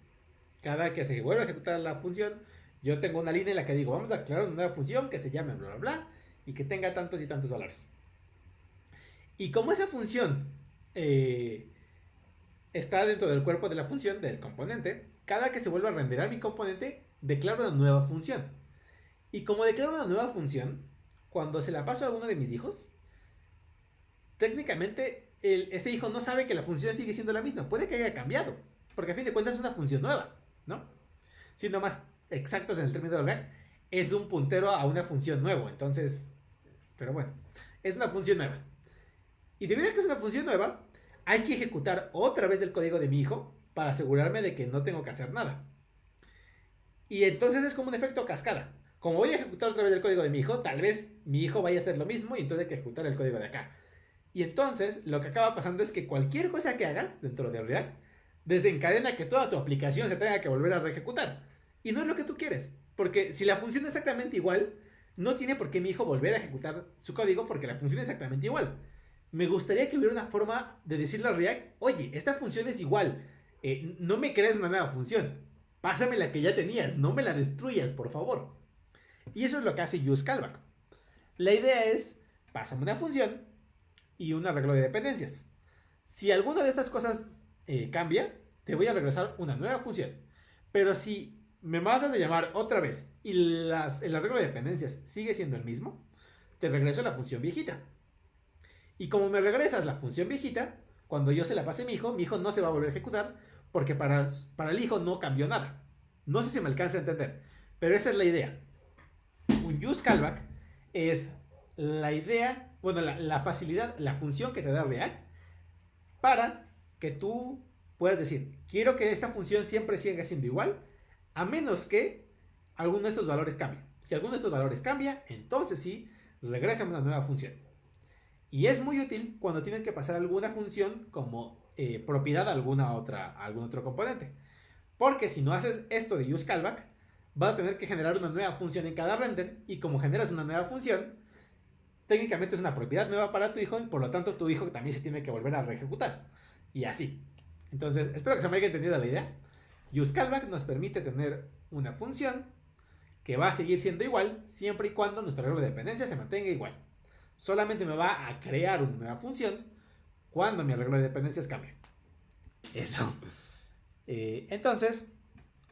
Cada que se vuelva a ejecutar la función, yo tengo una línea en la que digo, vamos a crear una nueva función que se llame bla bla bla y que tenga tantos y tantos valores. Y como esa función está dentro del cuerpo de la función, del componente, cada que se vuelva a renderar mi componente, declaro una nueva función. Y como declaro una nueva función, cuando se la paso a uno de mis hijos, técnicamente ese hijo no sabe que la función sigue siendo la misma. Puede que haya cambiado, porque a fin de cuentas es una función nueva, ¿no? Siendo más exactos en el término de React, es un puntero a una función nueva. Entonces, pero bueno, es una función nueva. Y debido a que es una función nueva, hay que ejecutar otra vez el código de mi hijo para asegurarme de que no tengo que hacer nada. Y entonces es como un efecto cascada. Como voy a ejecutar otra vez el código de mi hijo, tal vez mi hijo vaya a hacer lo mismo y entonces hay que ejecutar el código de acá. Y entonces lo que acaba pasando es que cualquier cosa que hagas dentro de React desencadena que toda tu aplicación se tenga que volver a reejecutar. Y no es lo que tú quieres. Porque si la función es exactamente igual, no tiene por qué mi hijo volver a ejecutar su código porque la función es exactamente igual. Me gustaría que hubiera una forma de decirle a React, oye, esta función es igual. No me crees una nueva función. Pásame la que ya tenías. No me la destruyas, por favor. Y eso es lo que hace use callback. La idea es, pásame una función y un arreglo de dependencias. Si alguna de estas cosas cambia, te voy a regresar una nueva función. Pero si me mandas a llamar otra vez y el arreglo de dependencias sigue siendo el mismo, te regreso la función viejita. Y como me regresas la función viejita, cuando yo se la pase a mi hijo no se va a volver a ejecutar porque para el hijo no cambió nada. No sé si me alcanza a entender, pero esa es la idea. Un use callback es la idea, bueno, la facilidad, la función que te da React para que tú puedas decir, quiero que esta función siempre siga siendo igual, a menos que alguno de estos valores cambie. Si alguno de estos valores cambia, entonces sí, regresa una nueva función. Y es muy útil cuando tienes que pasar alguna función como propiedad a algún otro componente. Porque si no haces esto de use callback, vas a tener que generar una nueva función en cada render. Y como generas una nueva función, técnicamente es una propiedad nueva para tu hijo. Y por lo tanto tu hijo también se tiene que volver a reejecutar. Y así. Entonces, espero que se me haya entendido la idea. Use callback nos permite tener una función que va a seguir siendo igual siempre y cuando nuestro arreglo de dependencia se mantenga igual. Solamente me va a crear una nueva función cuando mi arreglo de dependencias cambie. Eso. Entonces,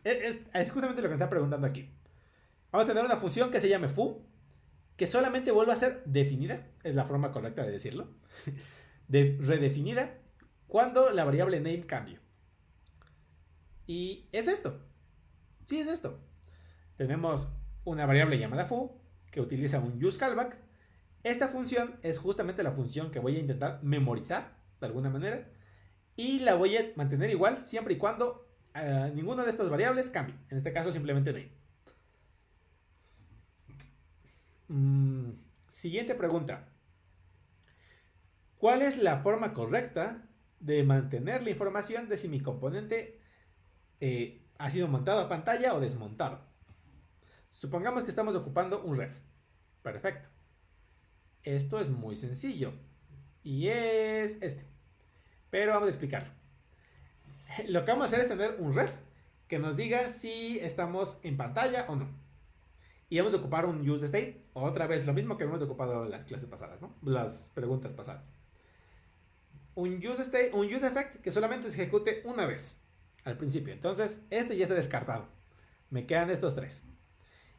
es justamente lo que me está preguntando aquí. Vamos a tener una función que se llame foo, que solamente vuelva a ser definida, es la forma correcta de decirlo, redefinida cuando la variable name cambie. Y es esto. Sí, es esto. Tenemos una variable llamada foo que utiliza un use callback. Esta función es justamente la función que voy a intentar memorizar de alguna manera y la voy a mantener igual siempre y cuando ninguna de estas variables cambie. En este caso simplemente name. Siguiente pregunta. ¿Cuál es la forma correcta de mantener la información de si mi componente ha sido montado a pantalla o desmontado? Supongamos que estamos ocupando un ref. Perfecto. Esto es muy sencillo. Y es este. Pero vamos a explicarlo. Lo que vamos a hacer es tener un ref que nos diga si estamos en pantalla o no. Y vamos a ocupar un use state. Otra vez lo mismo que hemos ocupado en las clases pasadas, ¿no? Las preguntas pasadas. un use effect que solamente se ejecute una vez al principio. Entonces, este ya está descartado. Me quedan estos tres.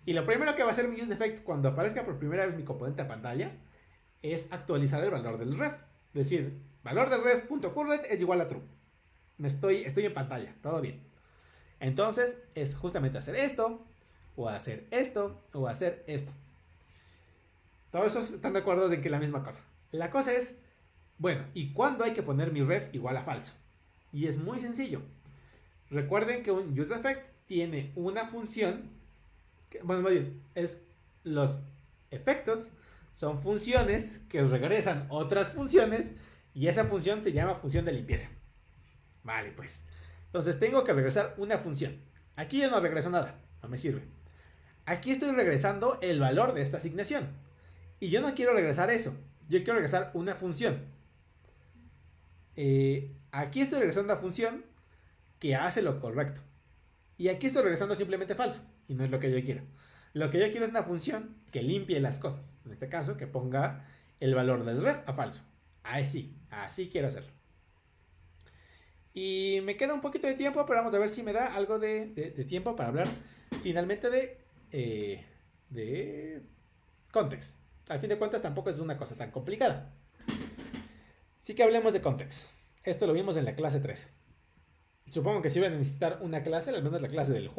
Y lo primero que va a hacer mi use effect cuando aparezca por primera vez mi componente a pantalla es actualizar el valor del ref. Es decir, valor del ref.current es igual a true. Estoy en pantalla, todo bien. Entonces, es justamente hacer esto, o hacer esto, o hacer esto. Todos esos están de acuerdo de que es la misma cosa. La cosa es, bueno, ¿y cuándo hay que poner mi ref igual a falso? Y es muy sencillo. Recuerden que un useEffect tiene una función, bueno, más bien, los efectos son funciones que regresan otras funciones y esa función se llama función de limpieza. Vale, pues. Entonces tengo que regresar una función. Aquí yo no regreso nada, no me sirve. Aquí estoy regresando el valor de esta asignación. Y yo no quiero regresar eso. Yo quiero regresar una función. Aquí estoy regresando una función que hace lo correcto. Y aquí estoy regresando simplemente falso. Y no es lo que yo quiero. Lo que yo quiero es una función que limpie las cosas. En este caso, que ponga el valor del ref a falso. Así quiero hacerlo. Y me queda un poquito de tiempo, pero vamos a ver si me da algo de tiempo para hablar finalmente de context. Al fin de cuentas tampoco es una cosa tan complicada. Sí que hablemos de context. Esto lo vimos en la clase 3. Supongo que si van a necesitar una clase, al menos la clase del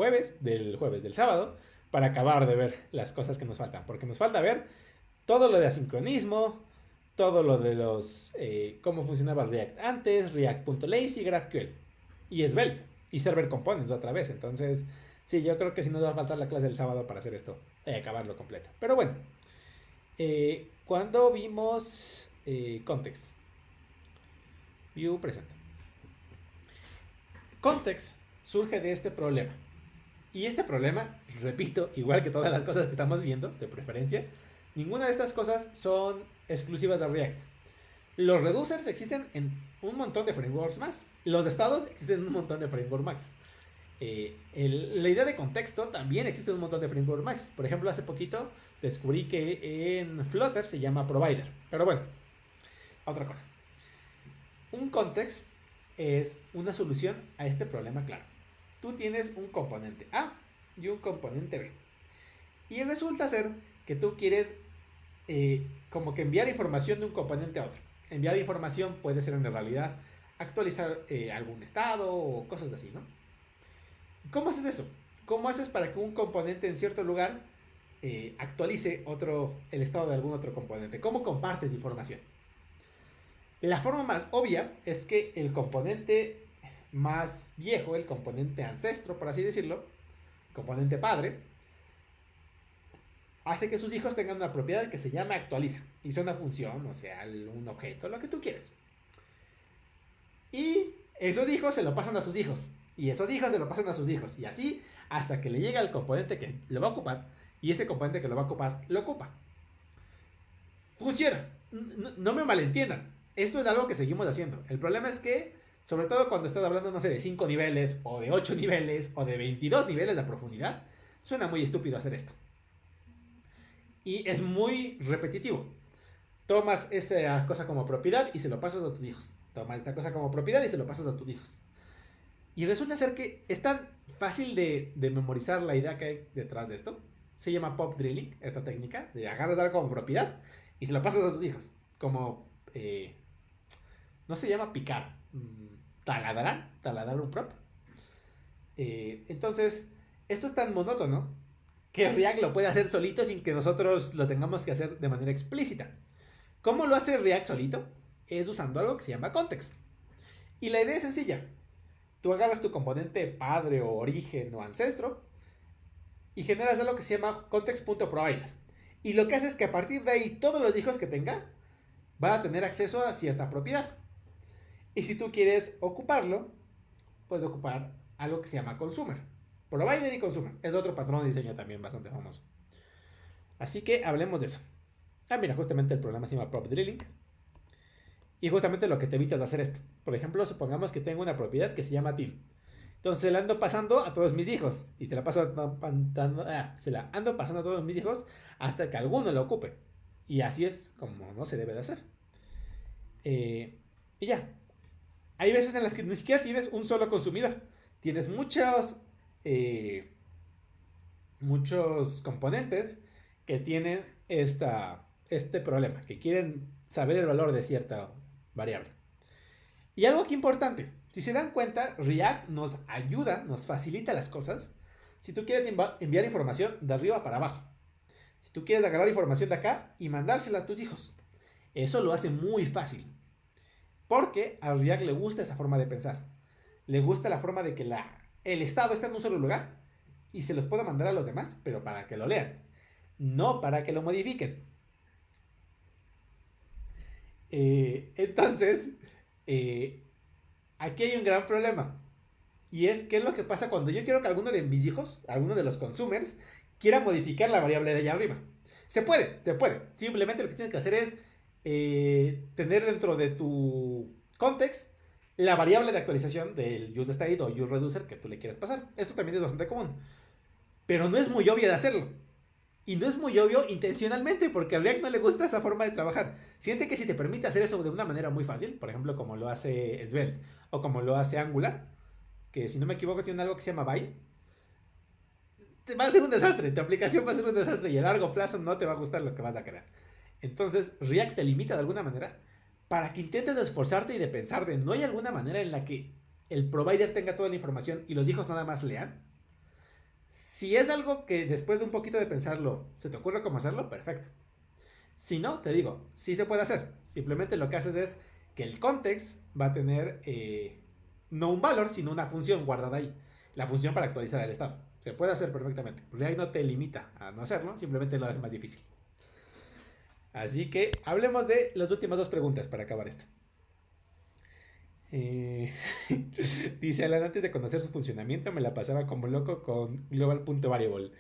sábado, para acabar de ver las cosas que nos faltan. Porque nos falta ver todo lo de asincronismo, todo lo de los cómo funcionaba React antes, React.lazy, GraphQL y Svelte y Server Components otra vez. Entonces, sí, yo creo que sí nos va a faltar la clase del sábado para hacer esto y acabarlo completo. Pero bueno, cuando vimos context, view present. Context surge de este problema. Y este problema, repito, igual que todas las cosas que estamos viendo, de preferencia, ninguna de estas cosas son exclusivas de React. Los reducers existen en un montón de frameworks más. Los estados existen en un montón de frameworks más. La idea de contexto también existe en un montón de frameworks más. Por ejemplo, hace poquito descubrí que en Flutter se llama provider. Pero bueno, otra cosa. Un context es una solución a este problema claro. Tú tienes un componente A y un componente B. Y resulta ser que tú quieres como que enviar información de un componente a otro. Enviar información puede ser en realidad actualizar algún estado o cosas así, ¿no? ¿Cómo haces eso? ¿Cómo haces para que un componente en cierto lugar actualice el estado de algún otro componente? ¿Cómo compartes información? La forma más obvia es que el componente más viejo, el componente ancestro, por así decirlo, componente padre, hace que sus hijos tengan una propiedad que se llama actualiza. Y sea una función, o sea, un objeto, lo que tú quieres. Y esos hijos se lo pasan a sus hijos. Y esos hijos se lo pasan a sus hijos. Y así hasta que le llega el componente que lo va a ocupar. Y este componente que lo va a ocupar, lo ocupa. Funciona. No me malentiendan. Esto es algo que seguimos haciendo. El problema es que, sobre todo cuando estás hablando, no sé, de 5 niveles, o de 8 niveles, o de 22 niveles de profundidad, suena muy estúpido hacer esto. Y es muy repetitivo. Tomas esa cosa como propiedad y se lo pasas a tus hijos. Tomas esta cosa como propiedad y se lo pasas a tus hijos. Y resulta ser que es tan fácil de memorizar la idea que hay detrás de esto. Se llama pop drilling, esta técnica de agarras algo como propiedad y se lo pasas a tus hijos. Como, no se llama picar, taladrar un prop. Entonces, esto es tan monótono que React lo puede hacer solito sin que nosotros lo tengamos que hacer de manera explícita. ¿Cómo lo hace React solito? Es usando algo que se llama context. Y la idea es sencilla. Tú agarras tu componente padre o origen o ancestro y generas algo que se llama context.provider. Y lo que hace es que a partir de ahí todos los hijos que tenga van a tener acceso a cierta propiedad. Y si tú quieres ocuparlo, puedes ocupar algo que se llama consumer. Provider y consumer. Es otro patrón de diseño también bastante famoso. Así que hablemos de eso. Mira, justamente el programa se llama Prop Drilling. Y justamente lo que te evitas de hacer esto. Por ejemplo, supongamos que tengo una propiedad que se llama team. Entonces la ando pasando a todos mis hijos. Y se la ando pasando a todos mis hijos hasta que alguno lo ocupe. Y así es como no se debe de hacer. Y ya. Hay veces en las que ni siquiera tienes un solo consumidor. Tienes muchos componentes que tienen este problema, que quieren saber el valor de cierta variable. Y algo que importante, si se dan cuenta, React nos ayuda, nos facilita las cosas. Si tú quieres enviar información de arriba para abajo, si tú quieres agarrar información de acá y mandársela a tus hijos, eso lo hace muy fácil. Porque a React le gusta esa forma de pensar. Le gusta la forma de que el estado está en un solo lugar y se los pueda mandar a los demás, pero para que lo lean, no para que lo modifiquen. Entonces, aquí hay un gran problema. Y es, ¿qué es lo que pasa cuando yo quiero que alguno de mis hijos, alguno de los consumers, quiera modificar la variable de allá arriba? Se puede, se puede. Simplemente lo que tienes que hacer es tener dentro de tu context la variable de actualización del useState o useReducer que tú le quieras pasar. Esto también es bastante común. Pero no es muy obvio de hacerlo. Y no es muy obvio intencionalmente, porque a React no le gusta esa forma de trabajar. Siente que si te permite hacer eso de una manera muy fácil, por ejemplo, como lo hace Svelte o como lo hace Angular, que si no me equivoco tiene algo que se llama Vine, te va a ser un desastre, tu aplicación va a ser un desastre y a largo plazo no te va a gustar lo que vas a crear. Entonces, React te limita de alguna manera para que intentes de esforzarte y de pensar de no hay alguna manera en la que el provider tenga toda la información y los hijos nada más lean. Si es algo que después de un poquito de pensarlo se te ocurre cómo hacerlo, perfecto. Si no, te digo, sí se puede hacer. Simplemente lo que haces es que el context va a tener no un valor, sino una función guardada ahí. La función para actualizar el estado. Se puede hacer perfectamente. React no te limita a no hacerlo, simplemente lo hace más difícil. Así que hablemos de las últimas dos preguntas para acabar esto. Dice Alan, antes de conocer su funcionamiento me la pasaba como loco con global.variable.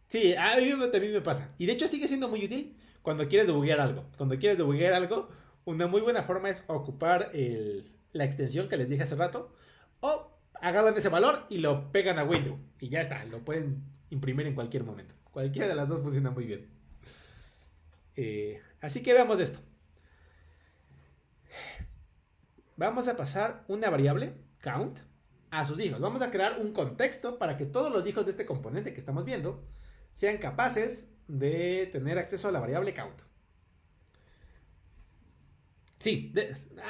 Sí, a mí también me pasa. Y de hecho sigue siendo muy útil cuando quieres debuguear algo. Cuando quieres debuguear algo, una muy buena forma es ocupar la extensión que les dije hace rato. O agarran ese valor y lo pegan a window. Y ya está, lo pueden imprimir en cualquier momento. Cualquiera de las dos funciona muy bien. Así que veamos esto. Vamos a pasar una variable, count, a sus hijos. Vamos a crear un contexto para que todos los hijos de este componente que estamos viendo sean capaces de tener acceso a la variable count. Sí,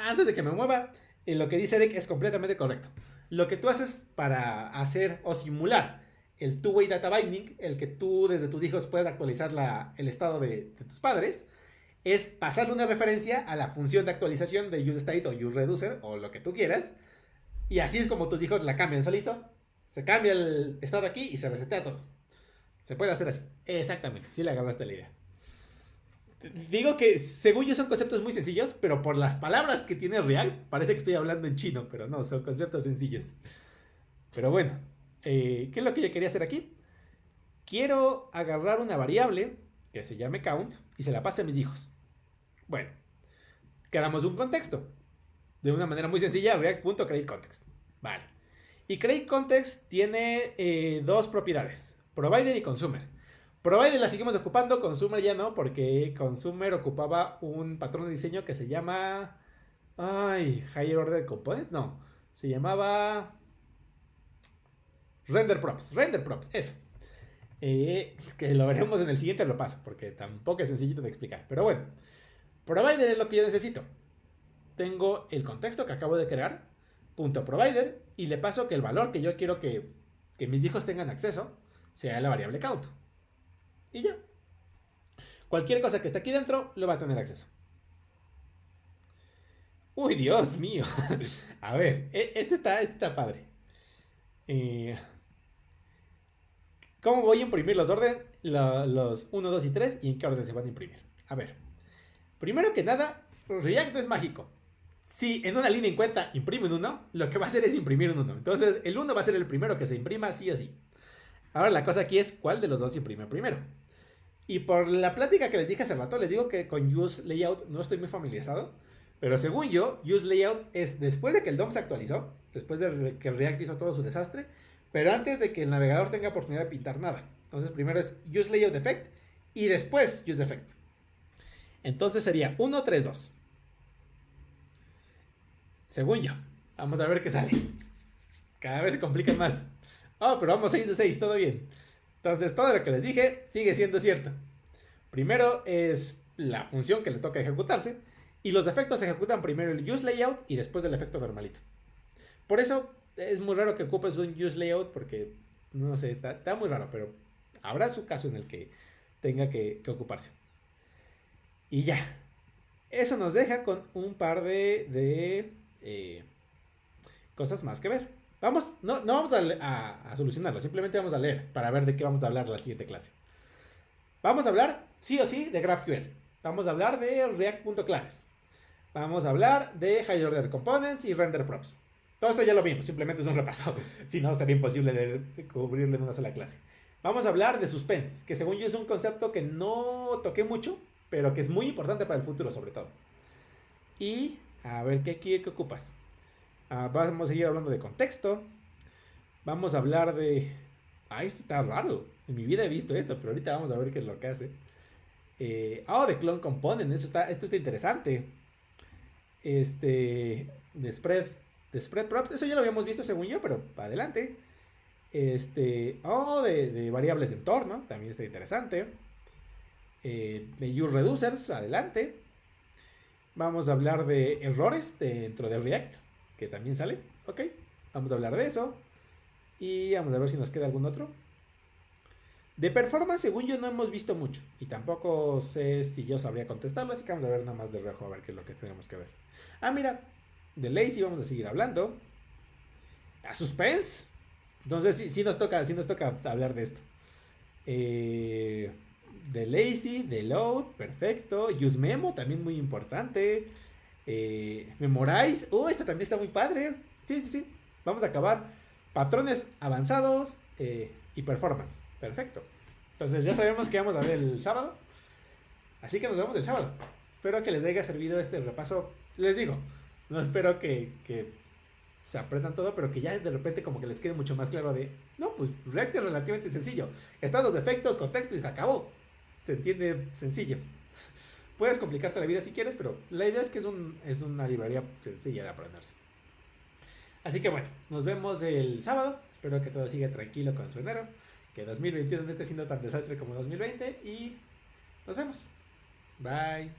antes de que me mueva, lo que dice Eric es completamente correcto. Lo que tú haces para hacer o simular el two-way data binding, el que tú desde tus hijos puedas actualizar el estado de tus padres, es pasarle una referencia a la función de actualización de useState o useReducer o lo que tú quieras. Y así es como tus hijos la cambian solito. Se cambia el estado aquí y se resetea todo. Se puede hacer así. Exactamente, sí le agarraste la idea. Digo que según yo son conceptos muy sencillos, pero por las palabras que tiene React, parece que estoy hablando en chino, pero no, son conceptos sencillos. Pero bueno, ¿qué es lo que yo quería hacer aquí? Quiero agarrar una variable que se llame count y se la pase a mis hijos. Bueno, creamos un contexto. De una manera muy sencilla, react.createContext. Vale. Y createContext tiene dos propiedades, provider y consumer. Provider la seguimos ocupando, consumer ya no, porque consumer ocupaba un patrón de diseño que se llama... Higher Order Component, no. Se llamaba... Render Props, eso. Que lo veremos en el siguiente repaso, porque tampoco es sencillito de explicar. Pero bueno, provider es lo que yo necesito. Tengo el contexto que acabo de crear, punto provider, y le paso que el valor que yo quiero que mis hijos tengan acceso sea la variable count. Y ya. Cualquier cosa que esté aquí dentro lo va a tener acceso. Uy, Dios mío. A ver, este está padre. ¿Cómo voy a imprimir los 1, 2 y 3 y en qué orden se van a imprimir? A ver. Primero que nada, React no es mágico. Si en una línea en cuenta imprime un 1, lo que va a hacer es imprimir un 1. Entonces, el 1 va a ser el primero que se imprima sí o sí. Ahora la cosa aquí es cuál de los dos se imprime primero. Y por la plática que les dije hace rato, les digo que con useLayout no estoy muy familiarizado. Pero según yo, useLayout es después de que el DOM se actualizó, después de que React hizo todo su desastre, pero antes de que el navegador tenga oportunidad de pintar nada. Entonces primero es useLayoutEffect y después useEffect. Entonces sería 1, 3, 2. Según yo. Vamos a ver qué sale. Cada vez se complican más. Oh, pero vamos 6 de 6, todo bien. Entonces, todo lo que les dije sigue siendo cierto. Primero es la función que le toca ejecutarse. Y los efectos se ejecutan primero el use layout y después del efecto normalito. Por eso es muy raro que ocupes un use layout porque, no sé, está muy raro, pero habrá su caso en el que tenga que ocuparse. Y ya. Eso nos deja con un par de cosas más que ver. Vamos, no vamos a solucionarlo, simplemente vamos a leer para ver de qué vamos a hablar la siguiente clase. Vamos a hablar, sí o sí, de GraphQL. Vamos a hablar de React.classes. Vamos a hablar de Higher Order Components y Render Props. Todo esto ya lo vimos, simplemente es un repaso. Si no, sería imposible de cubrirlo en una sola clase. Vamos a hablar de Suspense, que según yo es un concepto que no toqué mucho, pero que es muy importante para el futuro sobre todo. Y a ver, ¿qué ocupas? Vamos a seguir hablando de contexto. Vamos a hablar de... esto está raro. En mi vida he visto esto, pero ahorita vamos a ver qué es lo que hace. De Clone Component, esto está interesante. De Spread Prop, eso ya lo habíamos visto según yo, pero adelante. De variables de entorno, también está interesante. De Use Reducers, adelante. Vamos a hablar de errores dentro de React, que también sale. Ok, vamos a hablar de eso. Y vamos a ver si nos queda algún otro. De performance, según yo, no hemos visto mucho. Y tampoco sé si yo sabría contestarlo. Así que vamos a ver nada más de reojo a ver qué es lo que tenemos que ver. Mira, de Lazy vamos a seguir hablando. A Suspense. Entonces sí nos toca hablar de esto. De Lazy, de Load, perfecto. Use Memo, también muy importante. Memorize. Esto también está muy padre. Sí. Vamos a acabar. Patrones avanzados y performance. Perfecto. Entonces ya sabemos que vamos a ver el sábado. Así que nos vemos el sábado. Espero que les haya servido este repaso. Les digo, no espero que se aprendan todo, pero que ya de repente como que les quede mucho más claro de... No, pues React es relativamente sencillo. Estados, efectos, contexto y se acabó. Se entiende sencillo. Puedes complicarte la vida si quieres, pero la idea es que es una librería sencilla de aprenderse. Así que bueno, nos vemos el sábado. Espero que todo siga tranquilo con su enero. Que 2021 no esté siendo tan desastre como 2020. Y nos vemos. Bye.